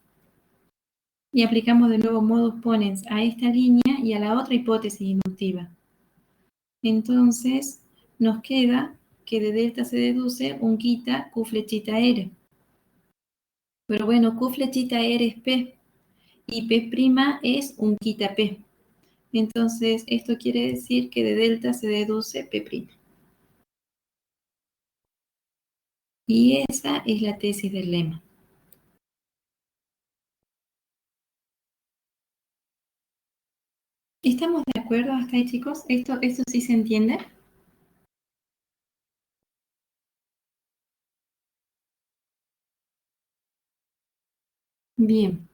Y aplicamos de nuevo modus ponens a esta línea y a la otra hipótesis inductiva. Entonces, nos queda que de delta se deduce un quita Q flechita R. Pero bueno, Q flechita R es P, y P' es un quita P. Entonces, esto quiere decir que de delta se deduce P'. Y esa es la tesis del lema. ¿Estamos de acuerdo hasta ahí, chicos? ¿Esto sí se entiende? Bien,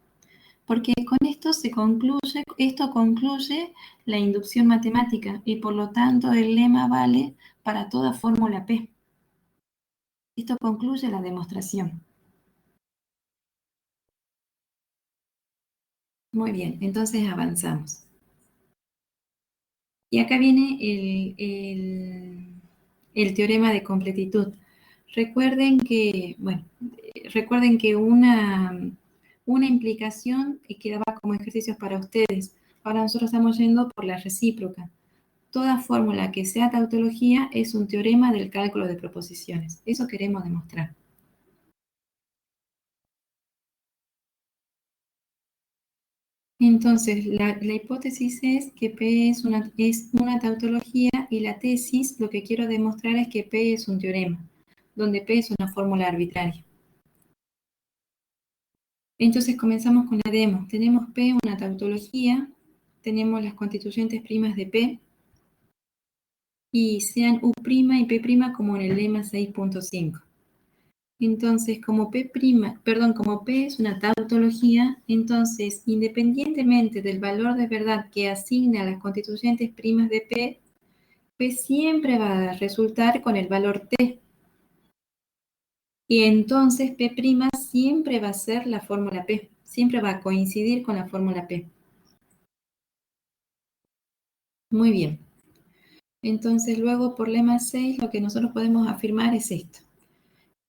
porque con esto concluye la inducción matemática y por lo tanto el lema vale para toda fórmula P. Esto concluye la demostración. Muy bien, entonces avanzamos. Y acá viene el teorema de completitud. Recuerden que, bueno, una implicación que quedaba como ejercicios para ustedes. Ahora nosotros estamos yendo por la recíproca. Toda fórmula que sea tautología es un teorema del cálculo de proposiciones. Eso queremos demostrar. Entonces, la hipótesis es que P es una tautología y la tesis lo que quiero demostrar es que P es un teorema, donde P es una fórmula arbitraria. Entonces comenzamos con la demo. Tenemos P, una tautología, tenemos las constituyentes primas de P, y sean U' y P' como en el lema 6.5. Entonces, como P' es una tautología, entonces, independientemente del valor de verdad que asigne a las constituyentes primas de P, P siempre va a resultar con el valor T. Y entonces P' siempre va a ser la fórmula P, siempre va a coincidir con la fórmula P. Muy bien. Entonces, luego por lema 6, lo que nosotros podemos afirmar es esto.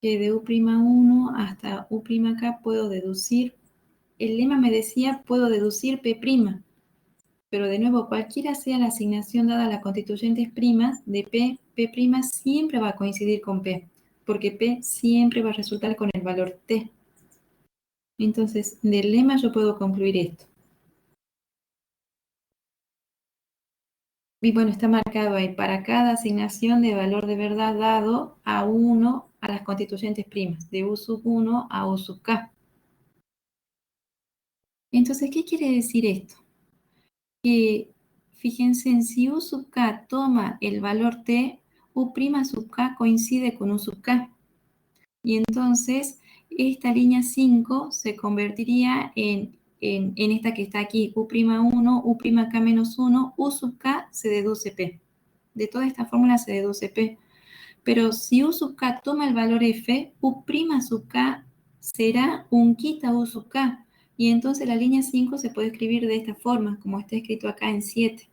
Que de U'1 hasta U'k puedo deducir, el lema me decía, puedo deducir P', pero de nuevo, cualquiera sea la asignación dada a las constituyentes primas de P, P' siempre va a coincidir con P, porque P siempre va a resultar con el valor T. Entonces, del lema yo puedo concluir esto. Y bueno, está marcado ahí, para cada asignación de valor de verdad dado a 1 a las constituyentes primas, de U1 a U_k. Entonces, ¿qué quiere decir esto? Que fíjense en si U sub k toma el valor t, U' sub k coincide con U sub k. Y entonces esta línea 5 se convertiría en esta que está aquí, U'1, U'k menos 1, U sub k se deduce P. De toda esta fórmula se deduce P. Pero si U sub k toma el valor F, U' sub k será un quita U sub k. Y entonces la línea 5 se puede escribir de esta forma, como está escrito acá en 7.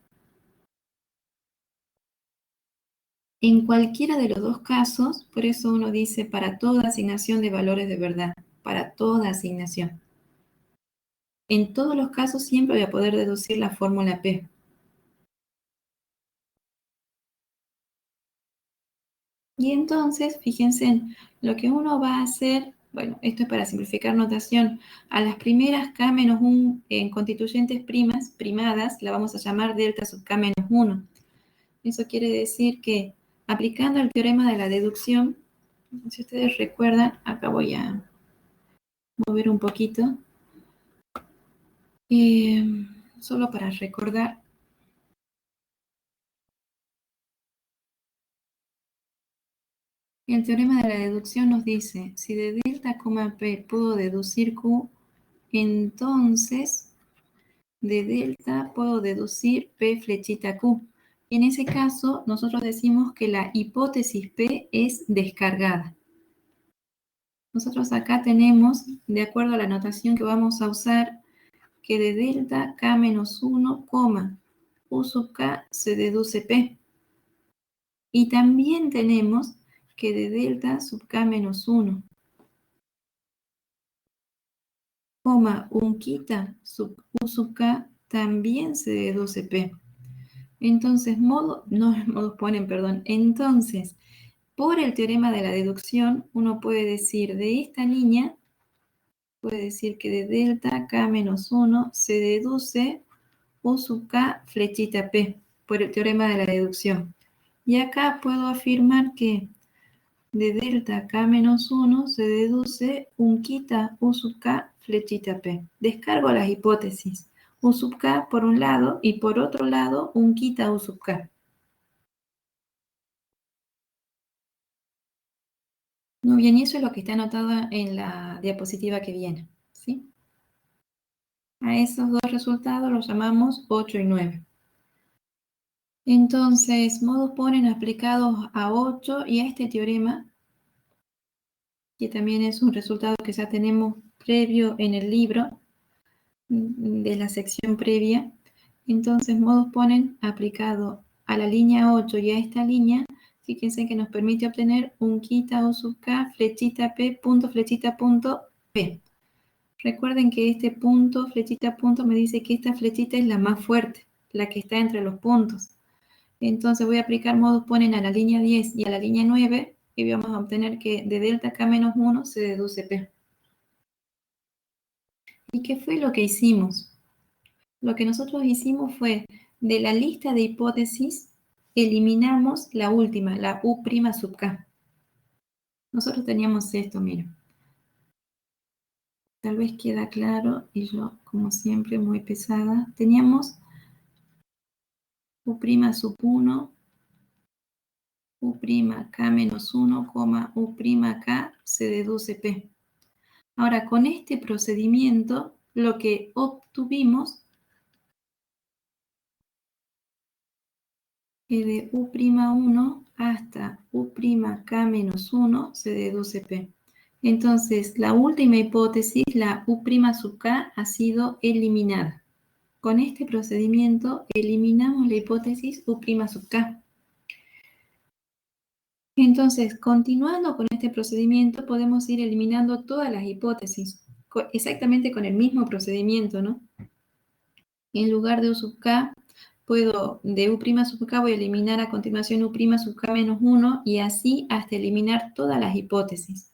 En cualquiera de los dos casos, por eso uno dice para toda asignación de valores de verdad, para toda asignación. En todos los casos siempre voy a poder deducir la fórmula P. Y entonces, fíjense en lo que uno va a hacer, bueno, esto es para simplificar notación, a las primeras K menos 1 en constituyentes primadas, la vamos a llamar delta sub K menos 1. Eso quiere decir que aplicando el teorema de la deducción, si ustedes recuerdan, acá voy a mover un poquito, solo para recordar. El teorema de la deducción nos dice, si de delta, P puedo deducir Q, entonces de delta puedo deducir P flechita Q. En ese caso, nosotros decimos que la hipótesis P es descargada. Nosotros acá tenemos, de acuerdo a la notación que vamos a usar, que de delta K menos 1, U sub K se deduce P. Y también tenemos que de delta sub K menos 1, un quita sub U sub K también se deduce P. Entonces, entonces, por el teorema de la deducción, uno puede decir de esta línea, puede decir que de delta K menos 1 se deduce U sub K flechita P, por el teorema de la deducción. Y acá puedo afirmar que de delta K menos 1 se deduce un quita U sub K flechita P. Descargo las hipótesis. U sub K por un lado y por otro lado un quita U sub K. Muy bien, y eso es lo que está anotado en la diapositiva que viene, ¿sí? A esos dos resultados los llamamos 8 y 9. Entonces, modos ponen aplicados a 8 y a este teorema, que también es un resultado que ya tenemos previo en el libro de la sección previa. Entonces, modos ponen aplicado a la línea 8 y a esta línea, fíjense que nos permite obtener un quita U sub K flechita P punto flechita punto P. Recuerden que este punto, flechita, punto, me dice que esta flechita es la más fuerte, la que está entre los puntos. Entonces voy a aplicar modos ponen a la línea 10 y a la línea 9 y vamos a obtener que de delta K menos 1 se deduce P. ¿Y qué fue lo que hicimos? Lo que nosotros hicimos fue, de la lista de hipótesis, eliminamos la última, la U' sub K. Nosotros teníamos esto, miren. Tal vez queda claro, y yo, como siempre, muy pesada. Teníamos U' sub 1, U'k menos 1, U'k se deduce P. Ahora, con este procedimiento, lo que obtuvimos es de U'1 hasta U'k menos 1 se deduce P. Entonces, la última hipótesis, la U' sub K, ha sido eliminada. Con este procedimiento, eliminamos la hipótesis U' sub K. Entonces, continuando con este procedimiento, podemos ir eliminando todas las hipótesis, exactamente con el mismo procedimiento, ¿no? En lugar de U sub K, de U' sub K voy a eliminar a continuación U' sub K menos 1 y así hasta eliminar todas las hipótesis.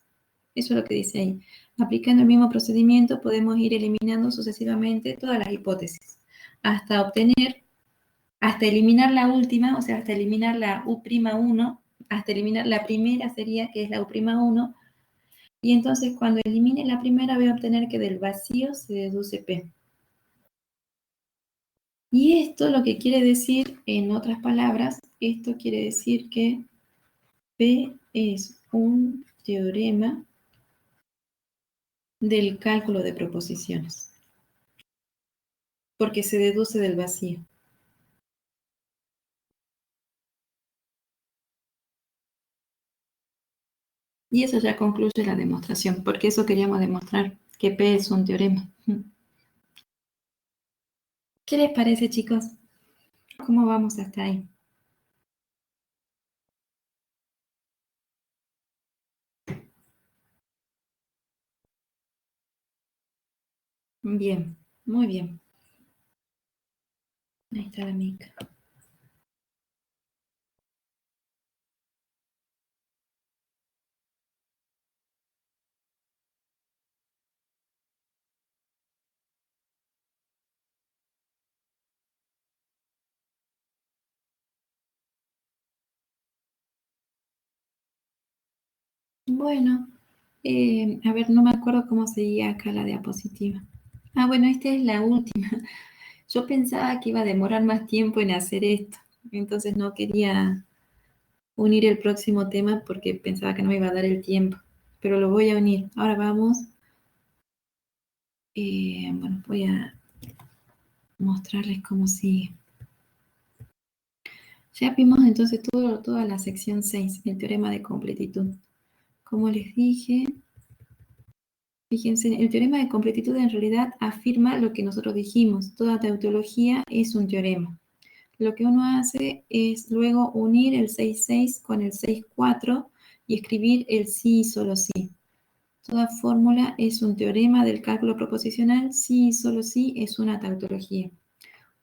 Eso es lo que dice ahí. Aplicando el mismo procedimiento podemos ir eliminando sucesivamente todas las hipótesis hasta obtener, hasta eliminar la última, o sea, hasta eliminar la U'1, hasta eliminar la primera sería que es la U'1, y entonces cuando elimine la primera voy a obtener que del vacío se deduce P. Y esto lo que quiere decir, en otras palabras, esto quiere decir que P es un teorema del cálculo de proposiciones, porque se deduce del vacío. Y eso ya concluye la demostración, porque eso queríamos demostrar, que P es un teorema. ¿Qué les parece, chicos? ¿Cómo vamos hasta ahí? Bien, muy bien. Ahí está la mica. Bueno, a ver, no me acuerdo cómo seguía acá la diapositiva. Ah, bueno, esta es la última. Yo pensaba que iba a demorar más tiempo en hacer esto, entonces no quería unir el próximo tema porque pensaba que no me iba a dar el tiempo, pero lo voy a unir. Ahora vamos. Bueno, voy a mostrarles cómo sigue. Ya vimos entonces toda la sección 6, el teorema de completitud. Como les dije, fíjense, el teorema de completitud en realidad afirma lo que nosotros dijimos. Toda tautología es un teorema. Lo que uno hace es luego unir el 6,6 con el 6,4 y escribir el sí y solo sí. Toda fórmula es un teorema del cálculo proposicional, sí y solo sí es una tautología.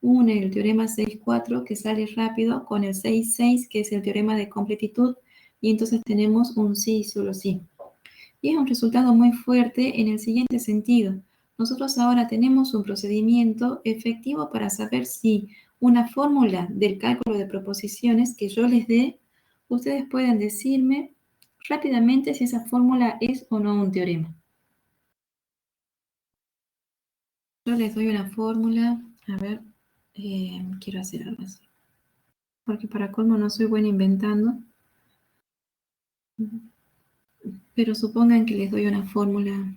Une el teorema 6,4 que sale rápido con el 6,6 que es el teorema de completitud y entonces tenemos un sí y solo sí. Y es un resultado muy fuerte en el siguiente sentido. Nosotros ahora tenemos un procedimiento efectivo para saber si una fórmula del cálculo de proposiciones que yo les dé, ustedes pueden decirme rápidamente si esa fórmula es o no un teorema. Yo les doy una fórmula, a ver, quiero hacer algo así. Porque para colmo no soy buena inventando. Pero supongan que les doy una fórmula.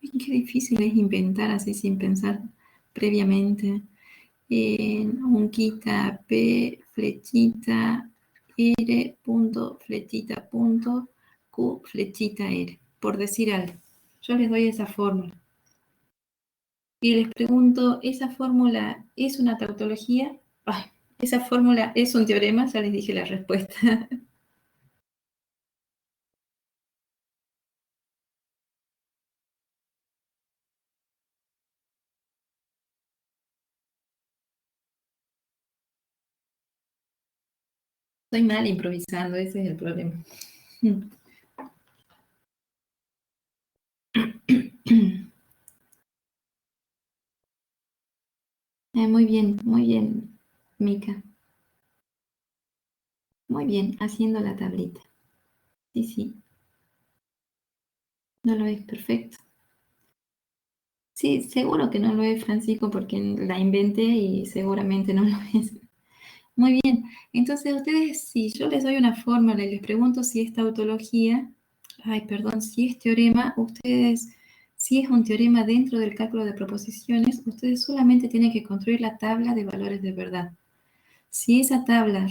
Qué difícil es inventar así sin pensar previamente. Un quita P, flechita, R, punto, flechita, punto, Q, flechita, R. Por decir algo. Yo les doy esa fórmula. Y les pregunto, ¿esa fórmula es una tautología? Ay, ¿esa fórmula es un teorema? Ya les dije la respuesta. Soy mal improvisando, ese es el problema. muy bien, Mica. Muy bien, haciendo la tablita. Sí, sí, no lo es, perfecto. Sí, seguro que no lo es, Francisco, porque la inventé y seguramente no lo es. Muy bien, entonces ustedes, si yo les doy una fórmula y les pregunto si es tautología, si es teorema, ustedes, si es un teorema dentro del cálculo de proposiciones, ustedes solamente tienen que construir la tabla de valores de verdad. Si esa tabla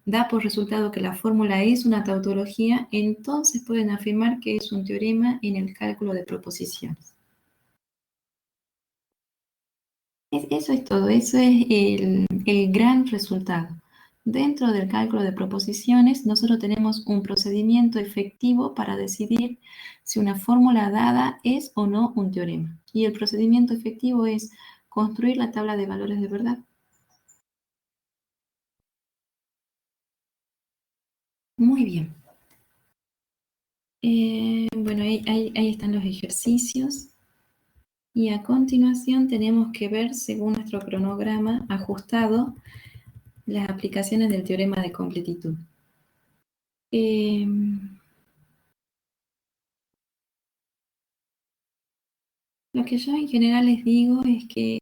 da por resultado que la fórmula es una tautología, entonces pueden afirmar que es un teorema en el cálculo de proposiciones. Eso es todo, eso es el gran resultado. Dentro del cálculo de proposiciones, nosotros tenemos un procedimiento efectivo para decidir si una fórmula dada es o no un teorema. Y el procedimiento efectivo es construir la tabla de valores de verdad. Muy bien. Bueno, ahí están los ejercicios. Y a continuación tenemos que ver, según nuestro cronograma ajustado, las aplicaciones del teorema de completitud. Eh, Lo que yo en general les digo es que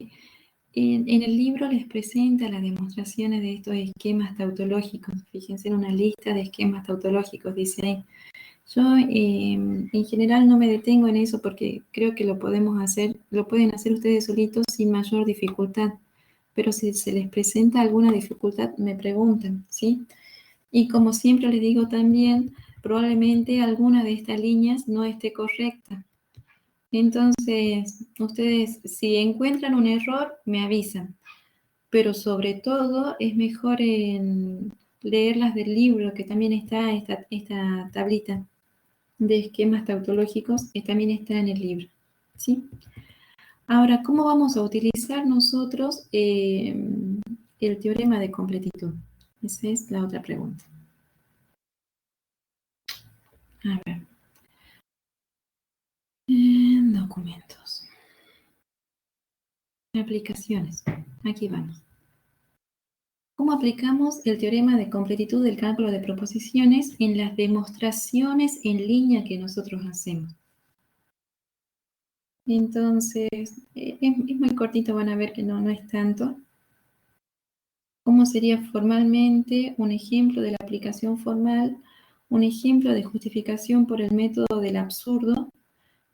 en el libro les presenta las demostraciones de estos esquemas tautológicos. Fíjense en una lista de esquemas tautológicos, dice ahí. Yo en general no me detengo en eso porque creo que lo podemos hacer, lo pueden hacer ustedes solitos sin mayor dificultad. Pero si se les presenta alguna dificultad, me preguntan, ¿sí? Y como siempre les digo también, probablemente alguna de estas líneas no esté correcta. Entonces, ustedes si encuentran un error, me avisan. Pero sobre todo es mejor leerlas del libro, que también está esta tablita de esquemas tautológicos, que también está en el libro, ¿sí? Ahora, ¿cómo vamos a utilizar nosotros el teorema de completitud? Esa es la otra pregunta. A ver. Documentos. Aplicaciones. Aquí vamos. ¿Cómo aplicamos el teorema de completitud del cálculo de proposiciones en las demostraciones en línea que nosotros hacemos? Entonces, es muy cortito, van a ver que no es tanto. ¿Cómo sería formalmente un ejemplo de la aplicación formal, un ejemplo de justificación por el método del absurdo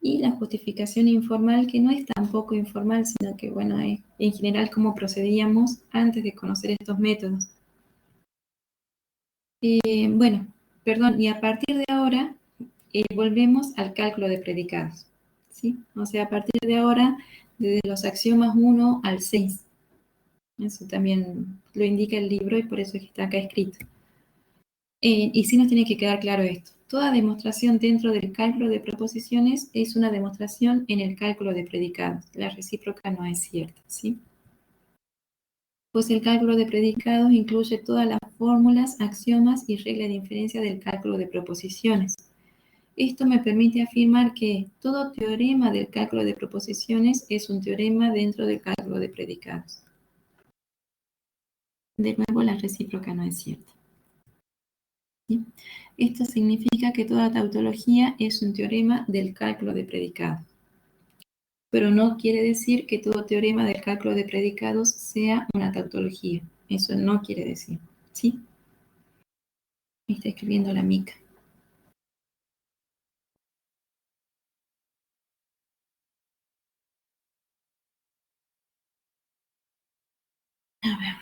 y la justificación informal, que no es tampoco informal, sino que, bueno, es en general cómo procedíamos antes de conocer estos métodos? Bueno, perdón, y a partir de ahora volvemos al cálculo de predicados, ¿sí? O sea, a partir de ahora, desde los axiomas 1 al 6. Eso también lo indica el libro y por eso es que está acá escrito. Y sí nos tiene que quedar claro esto. Toda demostración dentro del cálculo de proposiciones es una demostración en el cálculo de predicados. La recíproca no es cierta, ¿sí? Pues el cálculo de predicados incluye todas las fórmulas, axiomas y reglas de inferencia del cálculo de proposiciones. Esto me permite afirmar que todo teorema del cálculo de proposiciones es un teorema dentro del cálculo de predicados. De nuevo, la recíproca no es cierta. ¿Sí? Esto significa que toda tautología es un teorema del cálculo de predicados. Pero no quiere decir que todo teorema del cálculo de predicados sea una tautología. Eso no quiere decir. ¿Sí? Me está escribiendo la Mica. A ver.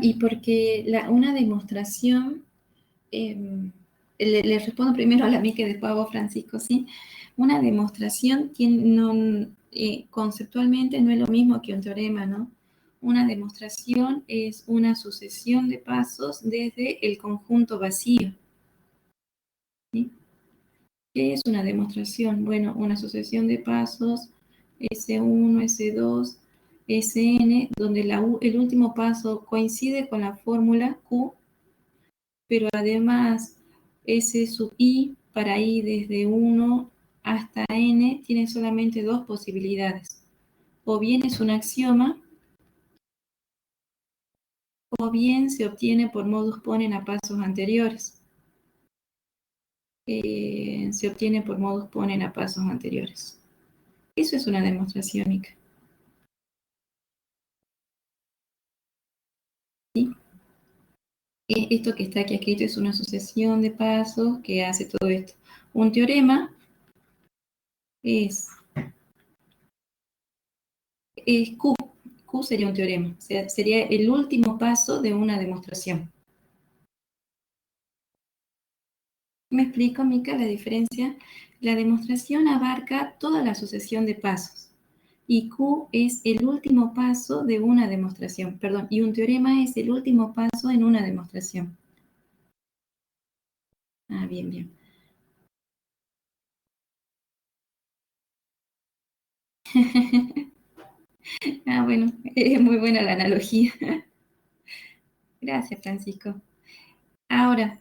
Y porque una demostración, le respondo primero a la Mica y después a vos, Francisco, ¿sí? Una demostración conceptualmente no es lo mismo que un teorema, ¿no? Una demostración es una sucesión de pasos desde el conjunto vacío, ¿sí? ¿Qué es una demostración? Bueno, una sucesión de pasos, S1, S2, Sn, donde el último paso coincide con la fórmula Q, pero además S sub i para i desde 1 hasta n tiene solamente dos posibilidades. O bien es un axioma, o bien se obtiene por modus ponens a pasos anteriores. Se obtiene por modus ponens a pasos anteriores. Eso es una demostración, Ica. ¿Sí? Esto que está aquí escrito es una sucesión de pasos que hace todo esto. Un teorema es Q. Q sería un teorema, o sea, sería el último paso de una demostración. ¿Me explico, Mica, la diferencia? La demostración abarca toda la sucesión de pasos. Y Q es el último paso de una demostración. Perdón, y un teorema es el último paso en una demostración. Bien, bien. Bueno, es muy buena la analogía. Gracias, Francisco. Ahora,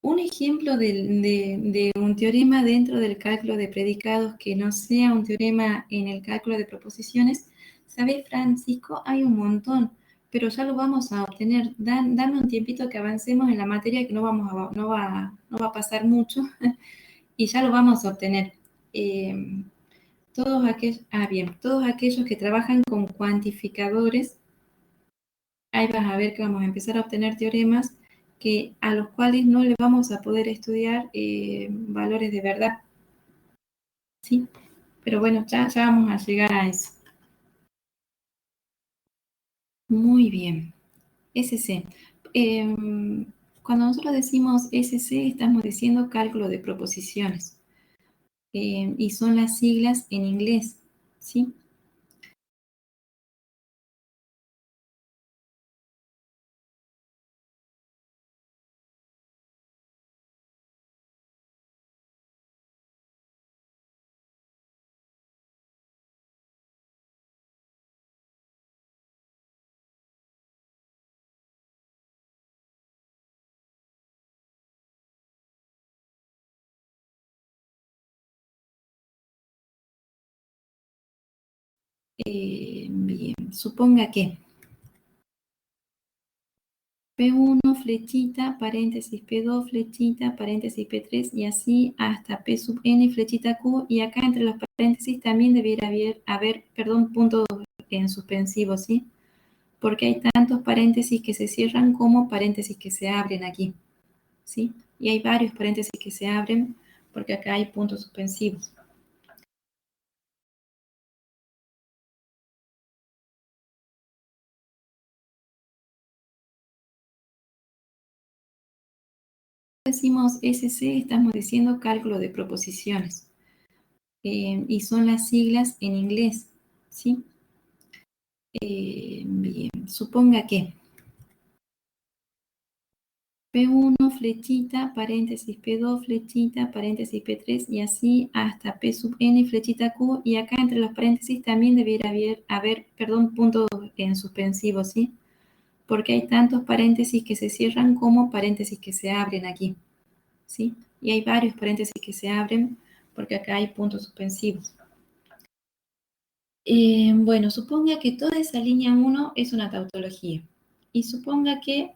un ejemplo de un teorema dentro del cálculo de predicados que no sea un teorema en el cálculo de proposiciones, ¿sabes, Francisco? Hay un montón. pero ya lo vamos a obtener. Dame un tiempito que avancemos en la materia, que no va a pasar mucho, y ya lo vamos a obtener. Todos aquellos que trabajan con cuantificadores, ahí vas a ver que vamos a empezar a obtener teoremas a los cuales no le vamos a poder estudiar valores de verdad. ¿Sí? Pero bueno, ya vamos a llegar a eso. Muy bien. SC. Cuando nosotros decimos SC, estamos diciendo cálculo de proposiciones. Y son las siglas en inglés. ¿Sí? Bien, suponga que P1, flechita, paréntesis, P2, flechita, paréntesis, P3, y así hasta P sub n, flechita Q, y acá entre los paréntesis también debiera haber puntos en suspensivo, ¿sí? Porque hay tantos paréntesis que se cierran como paréntesis que se abren aquí, ¿sí? Y hay varios paréntesis que se abren porque acá hay puntos suspensivos. Decimos SC, estamos diciendo cálculo de proposiciones. Y son las siglas en inglés, ¿sí? Bien, suponga que P1, flechita, paréntesis, P2, flechita, paréntesis, P3, y así hasta P sub n, flechita Q, y acá entre los paréntesis también debiera haber puntos en suspensivo, ¿sí? Porque hay tantos paréntesis que se cierran como paréntesis que se abren aquí, ¿sí? Y hay varios paréntesis que se abren porque acá hay puntos suspensivos. Bueno, suponga que toda esa línea 1 es una tautología. Y suponga que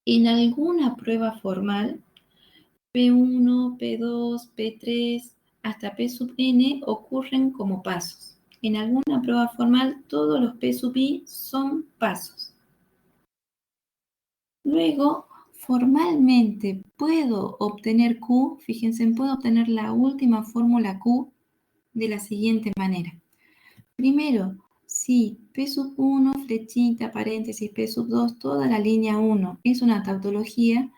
en alguna prueba formal, P1, P2, P3, hasta P sub n ocurren como pasos. En alguna prueba formal, todos los P sub i son pasos. Luego, formalmente puedo obtener Q, fíjense, puedo obtener la última fórmula Q de la siguiente manera. Primero, si P sub 1, flechita, paréntesis, P sub 2, toda la línea 1 es una tautología,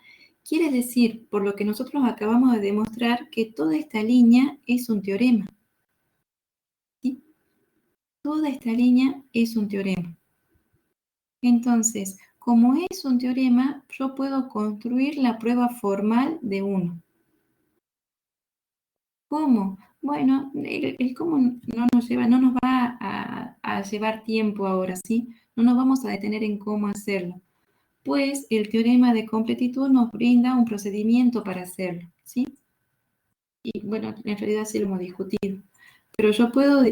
quiere decir, por lo que nosotros acabamos de demostrar, que toda esta línea es un teorema. ¿Sí? Toda esta línea es un teorema. Entonces, como es un teorema, yo puedo construir la prueba formal de 1. ¿Cómo? Bueno, el cómo no nos va a llevar tiempo ahora, ¿sí? No nos vamos a detener en cómo hacerlo. Pues el teorema de completitud nos brinda un procedimiento para hacerlo, ¿sí? Y bueno, en realidad sí lo hemos discutido. Pero yo puedo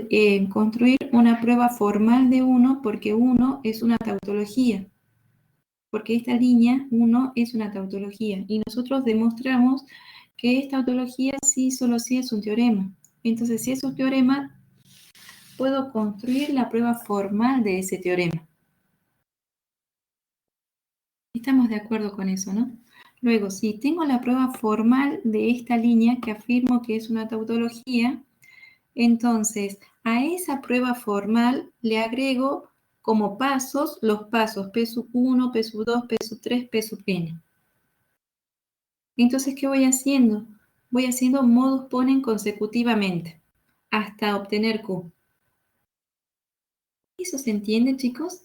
construir una prueba formal de 1 porque 1 es una tautología. Porque esta línea 1 es una tautología. Y nosotros demostramos que esta tautología sí, solo sí es un teorema. Entonces, si es un teorema, puedo construir la prueba formal de ese teorema. Estamos de acuerdo con eso, ¿no? Luego, si tengo la prueba formal de esta línea que afirmo que es una tautología, entonces a esa prueba formal le agrego como pasos los pasos P sub 1, P sub 2, P sub 3, P sub n. Entonces, ¿qué voy haciendo? Voy haciendo modus ponens consecutivamente hasta obtener Q. ¿Eso se entiende, chicos?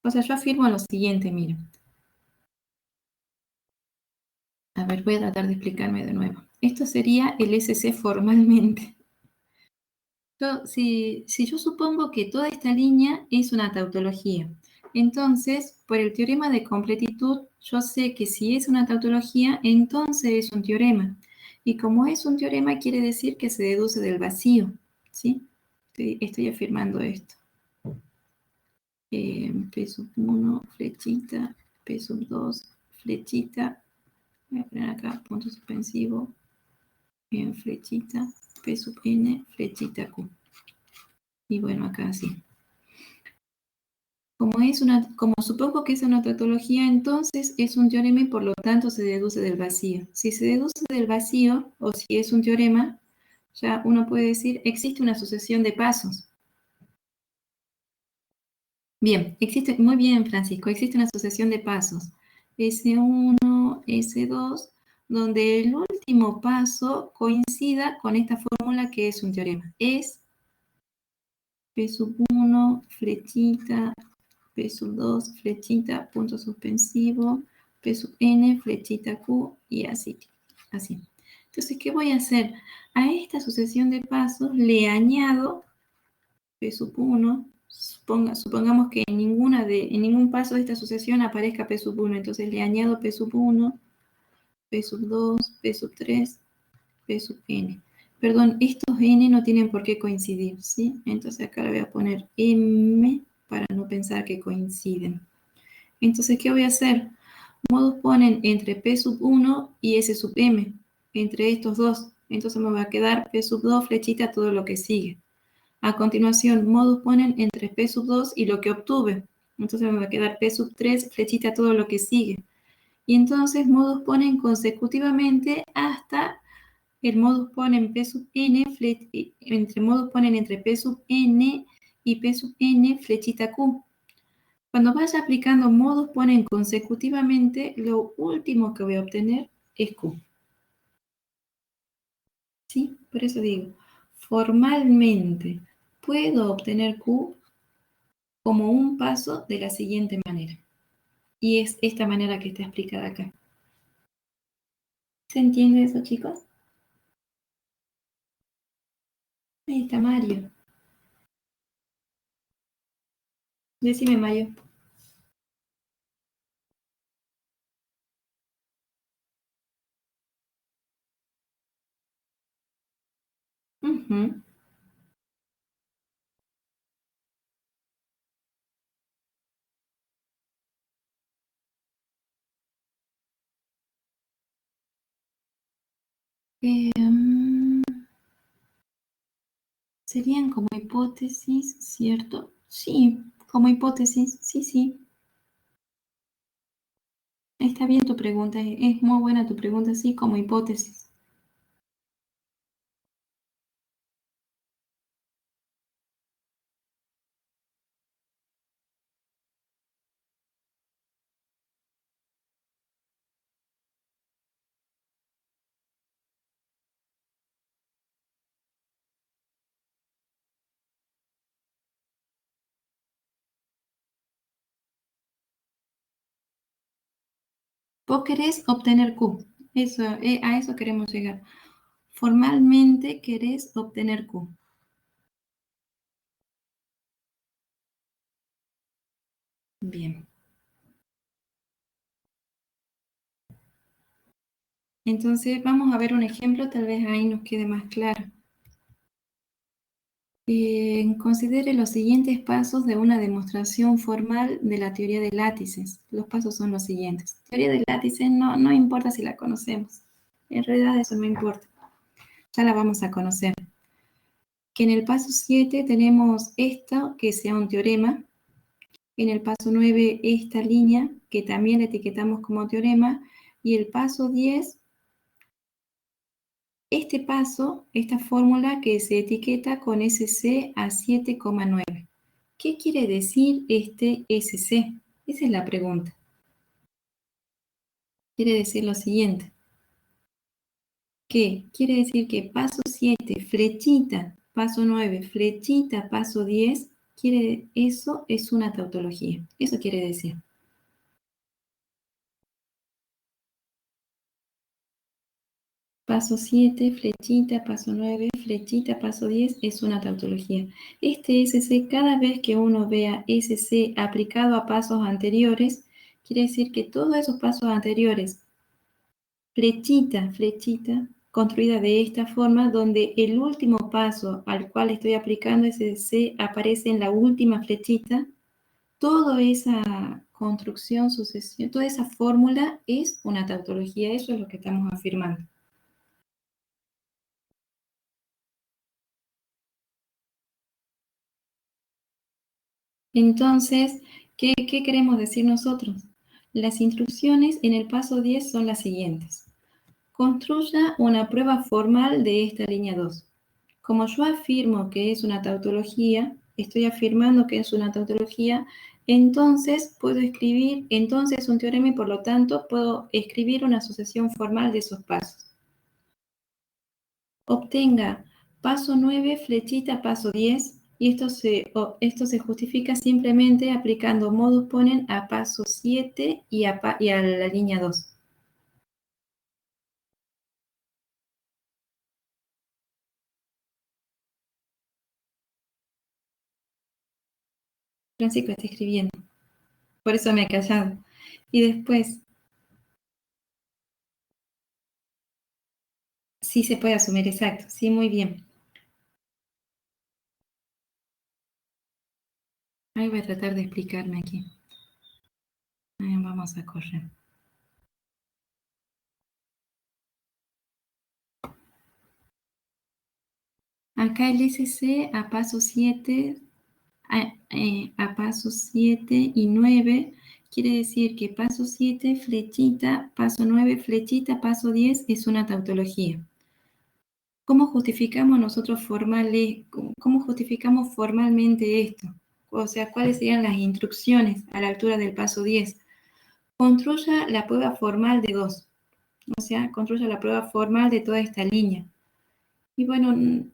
O sea, yo afirmo lo siguiente, miren. A ver, voy a tratar de explicarme de nuevo. Esto sería el SC formalmente. Si yo supongo que toda esta línea es una tautología, entonces, por el teorema de completitud, yo sé que si es una tautología, entonces es un teorema. Y como es un teorema, quiere decir que se deduce del vacío, ¿sí? Estoy afirmando esto. P sub 1, flechita, P sub 2, flechita, voy a poner acá punto suspensivo, flechita, P sub n, flechita Q. Y bueno, acá sí. Como supongo que es una tautología, entonces es un teorema y por lo tanto se deduce del vacío. Si se deduce del vacío, o si es un teorema, ya uno puede decir, existe una sucesión de pasos. Bien, muy bien, Francisco, existe una sucesión de pasos. S1, S2, donde el último paso coincida con esta fórmula que es un teorema. Es P sub 1, flechita, P sub 2, flechita, punto suspensivo, P sub n, flechita Q, y así. Entonces, ¿qué voy a hacer? A esta sucesión de pasos le añado P sub 1, supongamos que en ningún paso de esta sucesión aparezca P sub 1, entonces le añado P sub 1, P sub 2, P sub 3, P sub n. Perdón, estos n no tienen por qué coincidir, ¿sí? Entonces acá le voy a poner m para no pensar que coinciden. Entonces, ¿qué voy a hacer? Modus ponen entre P sub 1 y S sub m, entre estos dos. Entonces me va a quedar P sub 2, flechita, todo lo que sigue. A continuación, modus ponen entre P sub 2 y lo que obtuve. Entonces me va a quedar P sub 3, flechita, todo lo que sigue. Y entonces modus ponen consecutivamente hasta el modus ponen P sub n, modus ponen entre P sub n y P sub n, flechita Q. Cuando vaya aplicando modus ponen consecutivamente, lo último que voy a obtener es Q. ¿Sí? Por eso digo, formalmente puedo obtener Q como un paso de la siguiente manera. Y es esta manera que está explicada acá. ¿Se entiende eso, chicos? Ahí está Mario. Decime, Mario. Uh-huh. Serían como hipótesis, ¿cierto? Sí, como hipótesis, sí. Está bien tu pregunta, es muy buena tu pregunta, sí, como hipótesis. Vos querés obtener Q, a eso queremos llegar. Formalmente querés obtener Q. Bien. Entonces vamos a ver un ejemplo, tal vez ahí nos quede más claro. Considere los siguientes pasos de una demostración formal de la teoría de látices. Los pasos son los siguientes. Teoría de látices no importa si la conocemos. En realidad eso no importa. Ya la vamos a conocer. Que en el paso 7 tenemos esto, que sea un teorema. En el paso 9, esta línea, que también la etiquetamos como teorema. Y el paso 10, este paso, esta fórmula que se etiqueta con SC a 7,9. ¿Qué quiere decir este SC? Esa es la pregunta. Quiere decir lo siguiente. ¿Qué? Quiere decir que paso 7, flechita, paso 9, flechita, paso 10, eso es una tautología. Eso quiere decir. Paso 7, flechita, paso 9, flechita, paso 10 es una tautología. Este SC, cada vez que uno vea SC aplicado a pasos anteriores, quiere decir que todos esos pasos anteriores, flechita, construida de esta forma, donde el último paso al cual estoy aplicando SC aparece en la última flechita, Toda esa construcción, sucesión, toda esa fórmula es una tautología, eso es lo que estamos afirmando. Entonces, ¿qué queremos decir nosotros? Las instrucciones en el paso 10 son las siguientes. Construya una prueba formal de esta línea 2. Como yo afirmo que es una tautología, estoy afirmando que es una tautología, entonces puedo escribir, entonces un teorema y por lo tanto puedo escribir una asociación formal de esos pasos. Obtenga paso 9, flechita, paso 10, y esto se justifica simplemente aplicando modus ponens a paso 7 y a la línea 2. Francisco está escribiendo, por eso me he callado. Y después, sí se puede asumir, exacto, sí, muy bien. Ahí voy a tratar de explicarme aquí. Vamos a correr. Acá el SC a paso 7, a paso 7 y 9, quiere decir que paso 7, flechita, paso 9, flechita, paso 10 es una tautología. ¿Cómo justificamos nosotros cómo justificamos formalmente esto? O sea, ¿cuáles serían las instrucciones a la altura del paso 10? Construya la prueba formal de 2. O sea, construya la prueba formal de toda esta línea. Y bueno,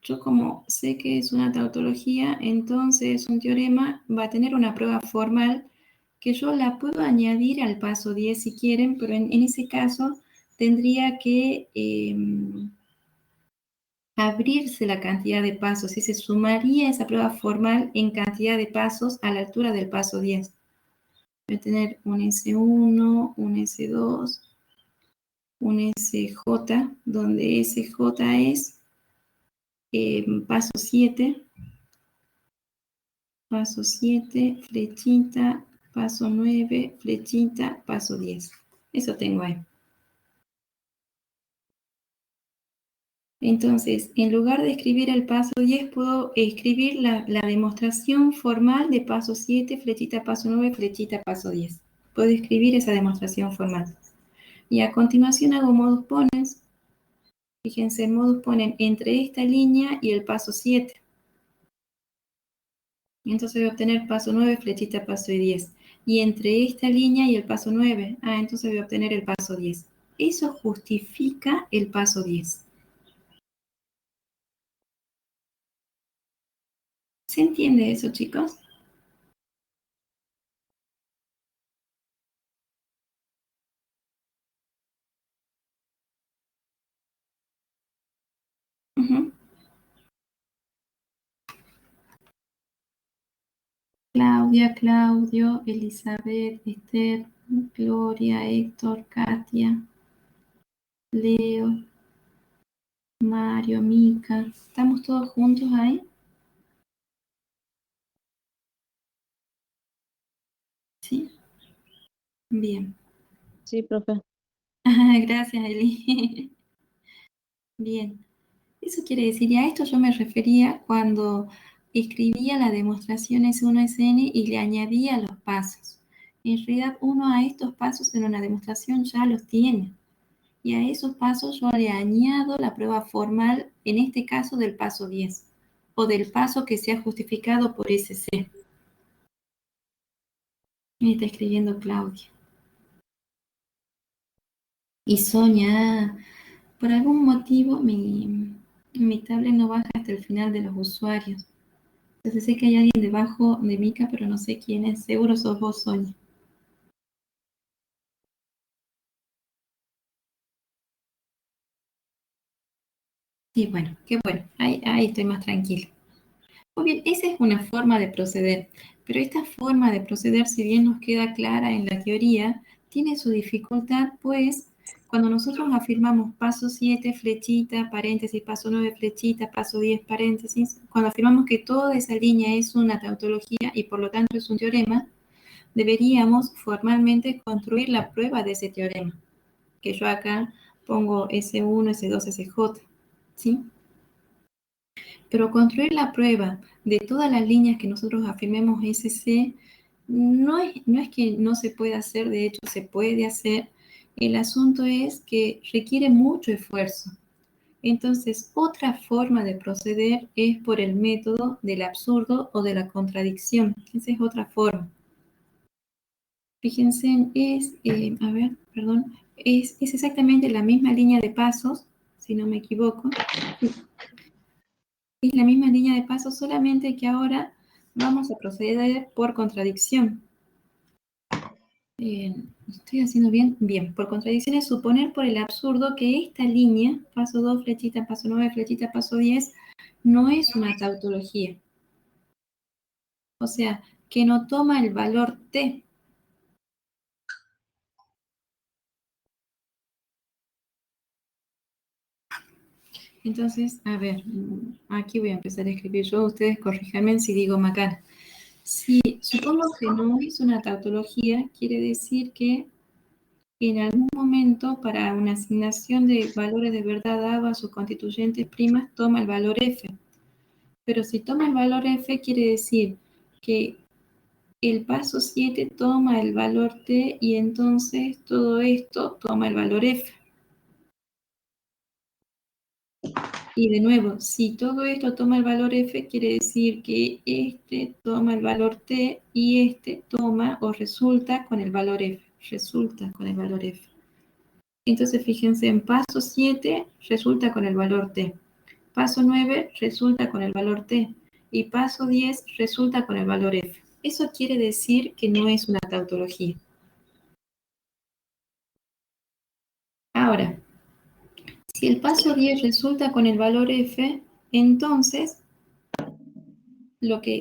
yo como sé que es una tautología, entonces un teorema va a tener una prueba formal que yo la puedo añadir al paso 10 si quieren, pero en ese caso tendría que abrirse la cantidad de pasos y se sumaría esa prueba formal en cantidad de pasos a la altura del paso 10. Voy a tener un S1, un S2, un SJ, donde SJ es paso 7, flechita, paso 9, flechita, paso 10. Eso tengo ahí. Entonces, en lugar de escribir el paso 10, puedo escribir la demostración formal de paso 7, flechita, paso 9, flechita, paso 10. Puedo escribir esa demostración formal. Y a continuación hago modus ponens. Fíjense, modus ponens entre esta línea y el paso 7. Y entonces voy a obtener paso 9, flechita, paso 10. Y entre esta línea y el paso 9, entonces voy a obtener el paso 10. Eso justifica el paso 10. ¿Se entiende eso, chicos? Uh-huh. Claudia, Claudio, Elizabeth, Esther, Gloria, Héctor, Katia, Leo, Mario, Mica. ¿Estamos todos juntos ahí? Sí. Bien. Sí, profe. Gracias, Eli. Bien. Eso quiere decir, y a esto yo me refería cuando escribía la demostración S1-SN y le añadía los pasos. En realidad, uno a estos pasos en una demostración ya los tiene. Y a esos pasos yo le añado la prueba formal, en este caso del paso 10, o del paso que sea justificado por SC. Me está escribiendo Claudia. Y Sonia, por algún motivo mi tablet no baja hasta el final de los usuarios. Entonces sé que hay alguien debajo de Mica, pero no sé quién es. Seguro sos vos, Sonia. Sí, bueno, qué bueno. Ahí estoy más tranquila. Muy bien, esa es una forma de proceder. Pero esta forma de proceder, si bien nos queda clara en la teoría, tiene su dificultad, pues, Cuando nosotros afirmamos paso 7, flechita, paréntesis, paso 9, flechita, paso 10, paréntesis, cuando afirmamos que toda esa línea es una tautología y por lo tanto es un teorema, deberíamos formalmente construir la prueba de ese teorema, que yo acá pongo S1, S2, SJ, ¿sí? Pero construir la prueba de todas las líneas que nosotros afirmemos SC no es que no se pueda hacer, de hecho se puede hacer. El asunto es que requiere mucho esfuerzo. Entonces, otra forma de proceder es por el método del absurdo o de la contradicción. Esa es otra forma. Fíjense, es exactamente la misma línea de pasos, si no me equivoco. Es la misma línea de pasos, solamente que ahora vamos a proceder por contradicción. ¿Estoy haciendo bien? Bien, por contradicción es suponer por el absurdo que esta línea, paso 2, flechita, paso 9, flechita, paso 10, no es una tautología. O sea, que no toma el valor t. Entonces, a ver, aquí voy a empezar a escribir yo, ustedes corríjanme si digo macana. Si supongo que no es una tautología, quiere decir que en algún momento para una asignación de valores de verdad dado a sus constituyentes primas toma el valor f. Pero si toma el valor f quiere decir que el paso 7 toma el valor t y entonces todo esto toma el valor f. Y de nuevo, si todo esto toma el valor f, quiere decir que este toma el valor t y este toma o resulta con el valor f. Resulta con el valor f. Entonces, fíjense, en paso 7 resulta con el valor t. Paso 9 resulta con el valor t. Y paso 10 resulta con el valor f. Eso quiere decir que no es una tautología. Ahora, si el paso 10 resulta con el valor f, entonces,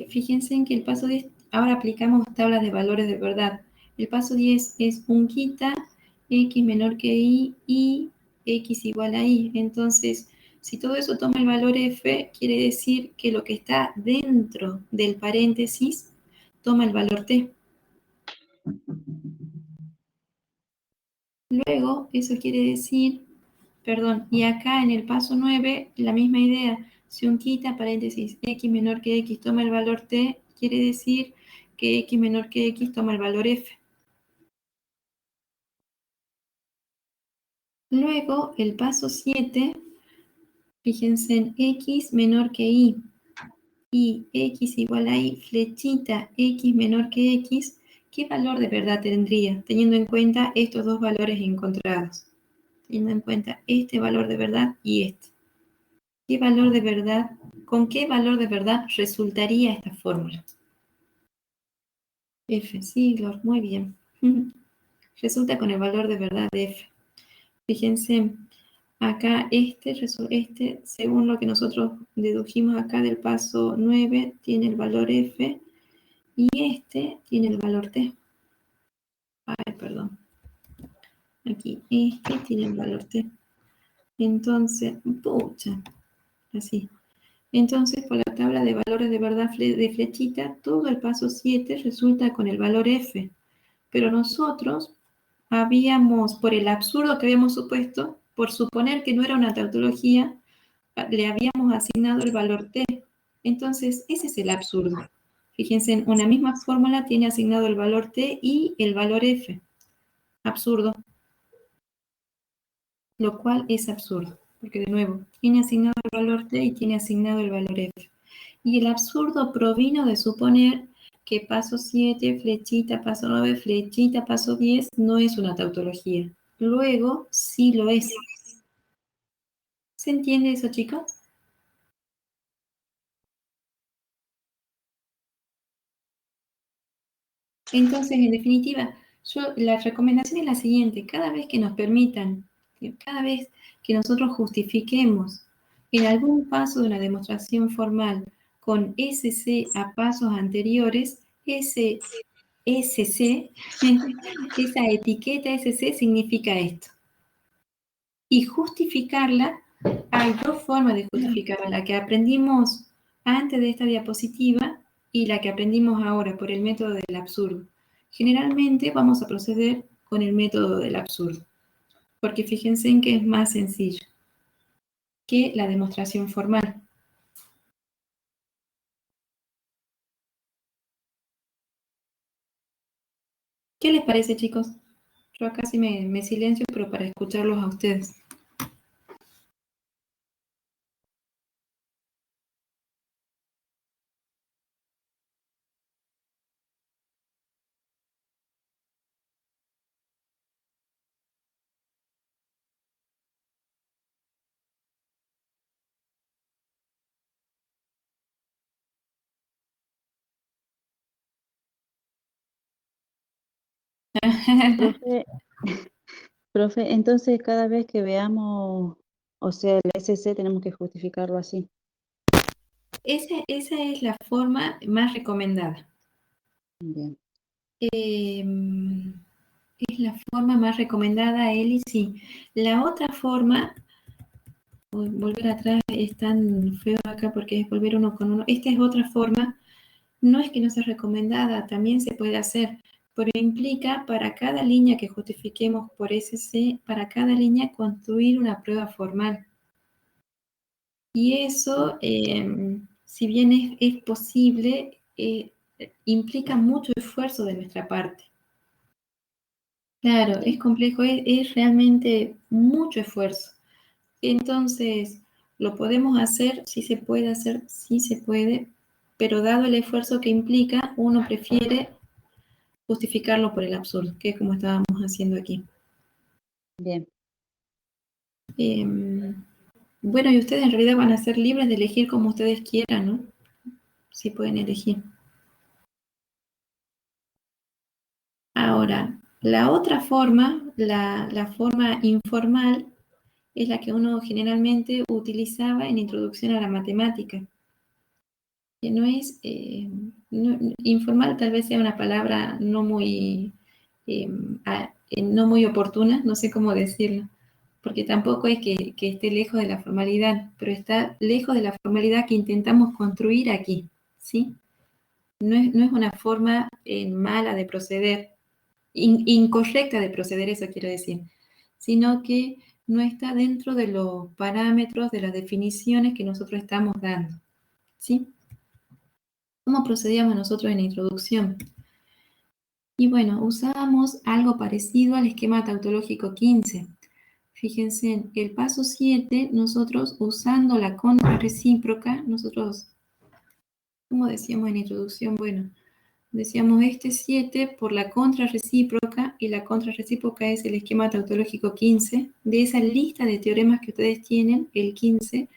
fíjense en que el paso 10, ahora aplicamos tablas de valores de verdad. El paso 10 es un quita, x menor que y x igual a y. Entonces, si todo eso toma el valor f, quiere decir que lo que está dentro del paréntesis toma el valor t. Luego, eso quiere decir, y acá en el paso 9, la misma idea. Si un quita, paréntesis, x menor que x toma el valor t, quiere decir que x menor que x toma el valor f. Luego, el paso 7, fíjense en x menor que y x igual a y, flechita, x menor que x, ¿qué valor de verdad tendría? Teniendo en cuenta estos dos valores encontrados. Teniendo en cuenta este valor de verdad y este. ¿Qué valor de verdad, con qué valor de verdad resultaría esta fórmula? F, sí, Lord, muy bien. Resulta con el valor de verdad de F. Fíjense, acá según lo que nosotros dedujimos acá del paso 9, tiene el valor F y este tiene el valor T. Ay, perdón. Aquí, este tiene el valor T. Entonces, pucha, así. Entonces, por la tabla de valores de verdad de flechita, todo el paso 7 resulta con el valor f. Pero nosotros por el absurdo que habíamos supuesto, por suponer que no era una tautología, le habíamos asignado el valor t. Entonces, ese es el absurdo. Fíjense, una misma fórmula tiene asignado el valor t y el valor f. Absurdo. Lo cual es absurdo, porque de nuevo, tiene asignado el valor t y tiene asignado el valor f. Y el absurdo provino de suponer que paso 7, flechita, paso 9, flechita, paso 10 no es una tautología. Luego, sí lo es. ¿Se entiende eso, chicos? Entonces, en definitiva, la recomendación es la siguiente. Cada vez que nos permitan, cada vez que nosotros justifiquemos en algún paso de una demostración formal con SC a pasos anteriores, ese SC, esa etiqueta SC significa esto. Y justificarla, hay dos formas de justificarla, la que aprendimos antes de esta diapositiva y la que aprendimos ahora por el método del absurdo. Generalmente vamos a proceder con el método del absurdo, porque fíjense en que es más sencillo que la demostración formal. ¿Qué les parece, chicos? Yo acá sí me silencio, pero para escucharlos a ustedes. Profe, profe, entonces cada vez que veamos, o sea, el SC tenemos que justificarlo así. Esa es la forma más recomendada. Bien. Es la forma más recomendada, Eli, sí. La otra forma, volver atrás es tan feo acá porque es volver uno con uno. Esta es otra forma, no es que no sea recomendada, también se puede hacer, pero implica para cada línea que justifiquemos por SC, para cada línea construir una prueba formal. Y eso, si bien es posible, implica mucho esfuerzo de nuestra parte. Claro, es complejo, es realmente mucho esfuerzo. Entonces, ¿lo podemos hacer? Sí se puede hacer, sí se puede, pero dado el esfuerzo que implica, uno prefiere justificarlo por el absurdo, que es como estábamos haciendo aquí. Bien. Bueno, y ustedes en realidad van a ser libres de elegir como ustedes quieran, ¿no? Sí pueden elegir. Ahora, la otra forma, la forma informal, es la que uno generalmente utilizaba en introducción a la matemática, que no es, informal tal vez sea una palabra no muy, no muy oportuna, no sé cómo decirlo, porque tampoco es que esté lejos de la formalidad, pero está lejos de la formalidad que intentamos construir aquí, ¿sí? No es una forma mala de proceder, incorrecta de proceder, eso quiero decir, sino que no está dentro de los parámetros, de las definiciones que nosotros estamos dando, ¿sí? ¿Cómo procedíamos nosotros en la introducción? Y bueno, usábamos algo parecido al esquema tautológico 15. Fíjense, en el paso 7, nosotros usando la contrarrecíproca, nosotros, ¿cómo decíamos en la introducción? Bueno, decíamos este 7 por la contrarrecíproca, y la contrarrecíproca es el esquema tautológico 15. De esa lista de teoremas que ustedes tienen, el 15,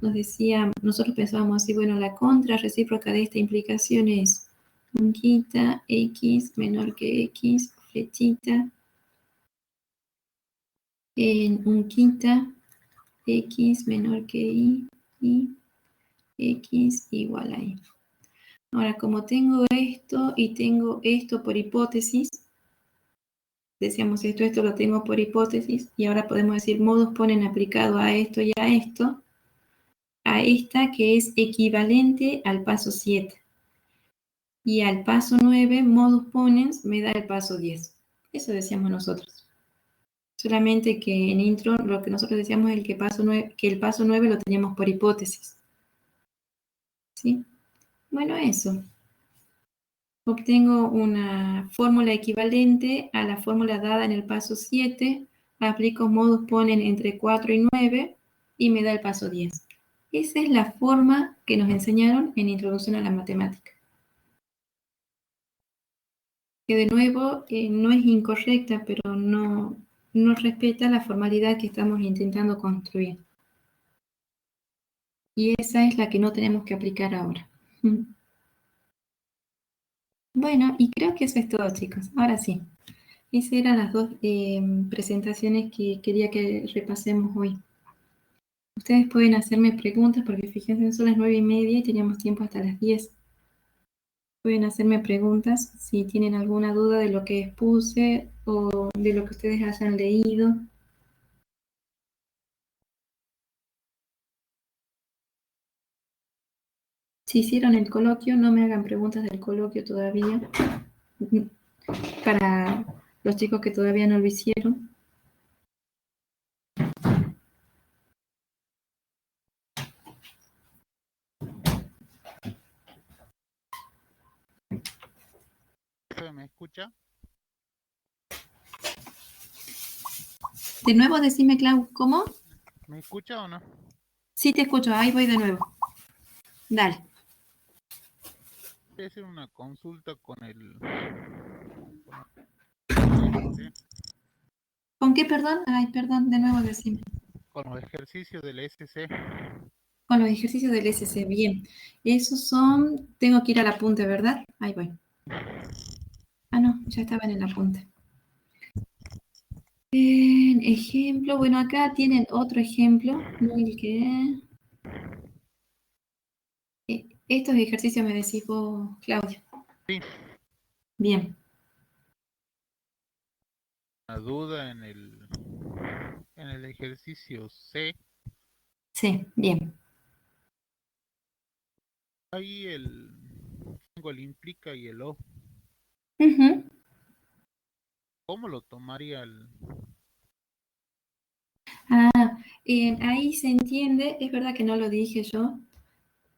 nos decía, nosotros pensábamos así, bueno, la contrarrecíproca de esta implicación es un quita x menor que x, flechita, en un quita x menor que y x igual a y. Ahora, como tengo esto y tengo esto por hipótesis, decíamos esto lo tengo por hipótesis, y ahora podemos decir modus ponen aplicado a esto y a esto, a esta que es equivalente al paso 7. Y al paso 9, modus ponens me da el paso 10. Eso decíamos nosotros. Solamente que en intro lo que nosotros decíamos es que el paso 9 lo teníamos por hipótesis. ¿Sí? Bueno, eso. Obtengo una fórmula equivalente a la fórmula dada en el paso 7, aplico modus ponen entre 4 y 9 y me da el paso 10. Esa es la forma que nos enseñaron en Introducción a la Matemática. Que de nuevo no es incorrecta, pero no respeta la formalidad que estamos intentando construir. Y esa es la que no tenemos que aplicar ahora. Bueno, y creo que eso es todo, chicos. Ahora sí. Esas eran las dos presentaciones que quería que repasemos hoy. Ustedes pueden hacerme preguntas porque fíjense, son las 9:30 y teníamos tiempo hasta las 10. Pueden hacerme preguntas si tienen alguna duda de lo que expuse o de lo que ustedes hayan leído. Si hicieron el coloquio, no me hagan preguntas del coloquio todavía. Para los chicos que todavía no lo hicieron. ¿Me escucha? De nuevo, decime, Clau, ¿cómo? ¿Me escucha o no? Sí, te escucho, ahí voy de nuevo. Dale. Voy a hacer una consulta con el ¿Con qué, perdón? Ay, perdón, de nuevo decime. con los ejercicios del SC. Con los ejercicios del SC, bien. Esos son, tengo que ir al apunte, ¿verdad? Ahí voy. Ah, no, ya estaba en el apunte. Bien, ejemplo, bueno, acá tienen otro ejemplo, ¿no? El que... estos ejercicios me decís vos, Claudio. Sí. Bien. Una duda en el ejercicio C. Sí, bien. Ahí tengo el implica y el o. Ujú. ¿Cómo lo tomaría Ahí se entiende, es verdad que no lo dije yo,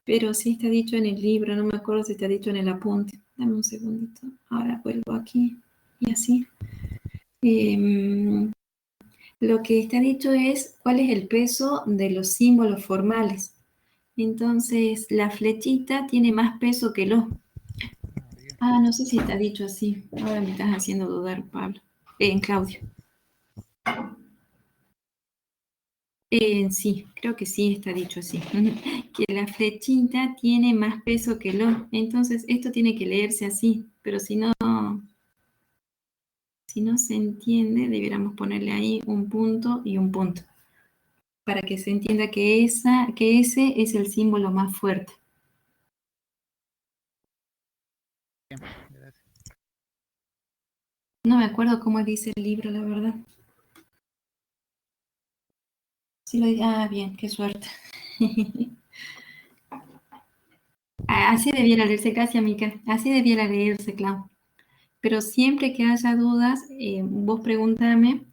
pero sí está dicho en el libro, no me acuerdo si está dicho en el apunte. Dame un segundito, ahora vuelvo aquí y así. Lo que está dicho es cuál es el peso de los símbolos formales. Entonces, la flechita tiene más peso que lo. Ah, no sé si está dicho así. Ahora me estás haciendo dudar, Pablo. En Claudio. Sí, creo que sí está dicho así. Que la flechita tiene más peso que lo. Entonces, esto tiene que leerse así. Pero si no se entiende, debiéramos ponerle ahí un punto y un punto. Para que se entienda que ese es el símbolo más fuerte. Gracias. No me acuerdo cómo dice el libro, la verdad. Sí bien, qué suerte. Así debiera leerse, gracias, Mica. Así debiera leerse, Clau. Pero siempre que haya dudas, vos pregúntame,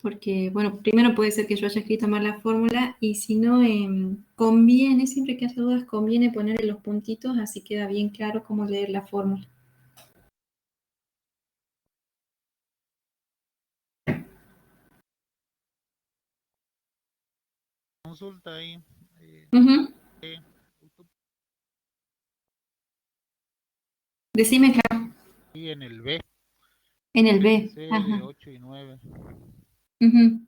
porque, bueno, primero puede ser que yo haya escrito mal la fórmula, y si no, conviene, siempre que haya dudas, conviene ponerle los puntitos, así queda bien claro cómo leer la fórmula. Consulta ahí. Uh-huh. Eh, Decime, Clau. y en el B. En el B. SC de Ajá. 8 y 9. Uh-huh.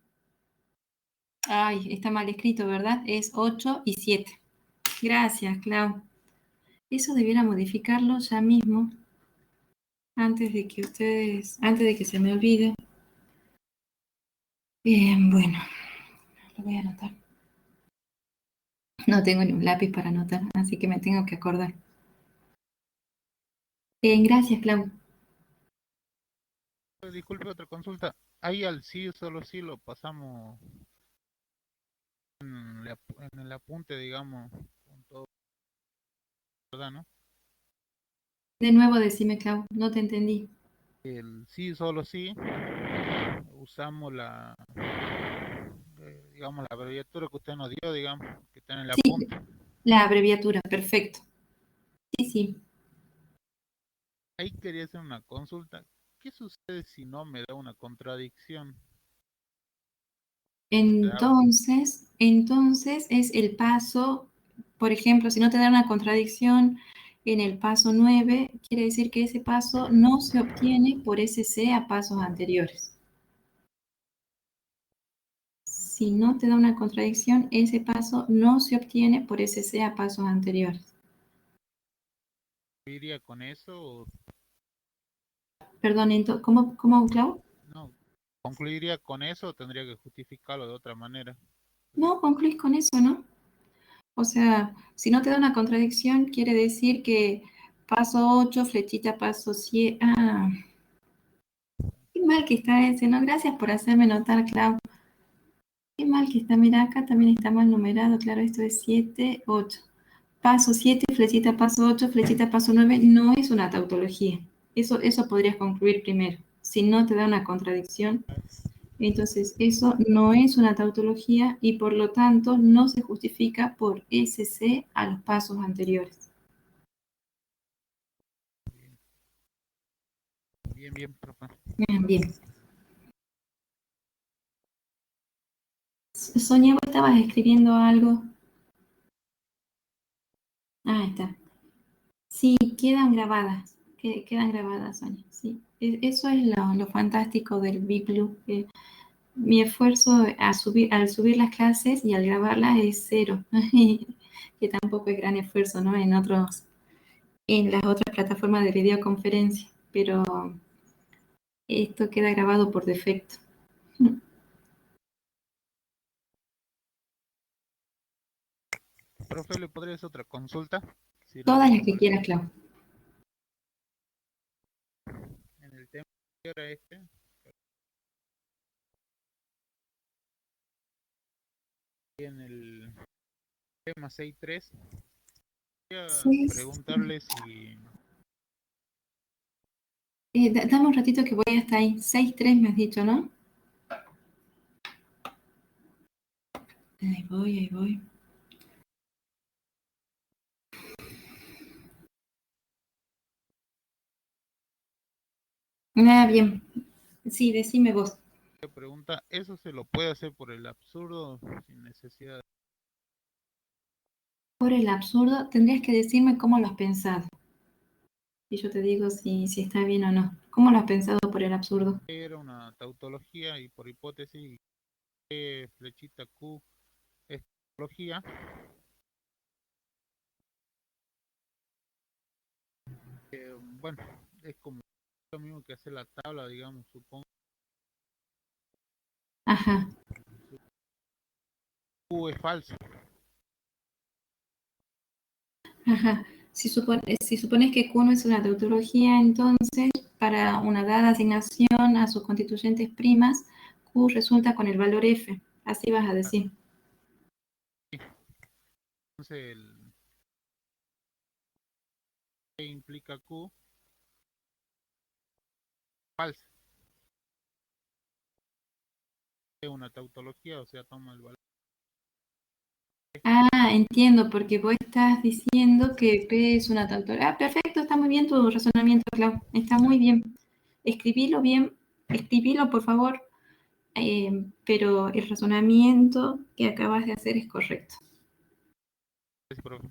Ay, está mal escrito, ¿verdad? Es 8 y 7. Gracias, Clau. Eso debiera modificarlo ya mismo, antes de que se me olvide. Bien, bueno, lo voy a anotar. No tengo ni un lápiz para anotar, así que me tengo que acordar. Gracias, Clau. Disculpe, otra consulta. Ahí al sí, solo sí lo pasamos en el apunte, digamos, con todo, ¿verdad, no? De nuevo decime, Clau, no te entendí. El sí, solo sí, usamos digamos, la abreviatura que usted nos dio, digamos, que está en el Sí, apunte. la abreviatura, perfecto. Sí, sí. Ahí quería hacer una consulta. ¿Qué sucede si no me da una contradicción? Entonces es el paso, por ejemplo, si no te da una contradicción en el paso 9, quiere decir que ese paso no se obtiene por SC a pasos anteriores. Si no te da una contradicción, ese paso no se obtiene por SC a pasos anteriores. ¿Iría con eso o Perdón, ¿cómo, Clau? no? ¿Concluiría con eso o tendría que justificarlo de otra manera? No, concluís con eso, ¿no? O sea, si no te da una contradicción, quiere decir que paso 8, flechita, paso 7. Ah, qué mal que está ese, ¿no? Gracias por hacerme notar, Clau. Qué mal que está, mira, acá también está mal numerado, claro, esto es 7, 8. paso 7, flechita paso 8, flechita paso 9, no es una tautología. Eso podrías concluir primero. Si no te da una contradicción, entonces eso no es una tautología y por lo tanto no se justifica por SC a los pasos anteriores. Bien, profe. Bien. Sonia, vos estabas escribiendo algo. Ah, está. Sí, quedan grabadas. Quedan grabadas, Sonia. Sí. Eso es lo fantástico del BIPLU. Mi esfuerzo al subir las clases y al grabarlas es cero. Que tampoco es gran esfuerzo, ¿no? En las otras plataformas de videoconferencia. Pero esto queda grabado por defecto. Profe, ¿le podría hacer otra consulta? Si Todas las no que le- quieras, Clau. En el tema que era en el tema 6.3, quería Sí. preguntarle si... Dame un ratito que voy hasta ahí. 6.3 me has dicho, ¿no? Ahí voy. Ah, bien. Sí, decime vos. pregunta, ¿eso se lo puede hacer por el absurdo sin necesidad de... Por el absurdo, tendrías que decirme cómo lo has pensado. Y yo te digo si está bien o no. ¿Cómo lo has pensado por el absurdo? Era una tautología y por hipótesis, ¿qué flechita Q es tautología? Bueno, es como lo mismo que hacer la tabla, digamos, supongo. Ajá, Q es falso. ajá. Si supones que Q no es una tautología, entonces, para una dada asignación a sus constituyentes primas, Q resulta con el valor F. Así vas a decir. Entonces, ¿qué implica Q? Falso. Es una tautología, o sea, toma el valor. Ah, entiendo, porque vos estás diciendo que P es una tautología. Ah, perfecto, está muy bien tu razonamiento, Clau. Está muy bien. Escribilo, por favor. Pero el razonamiento que acabas de hacer es correcto. Sí, profe.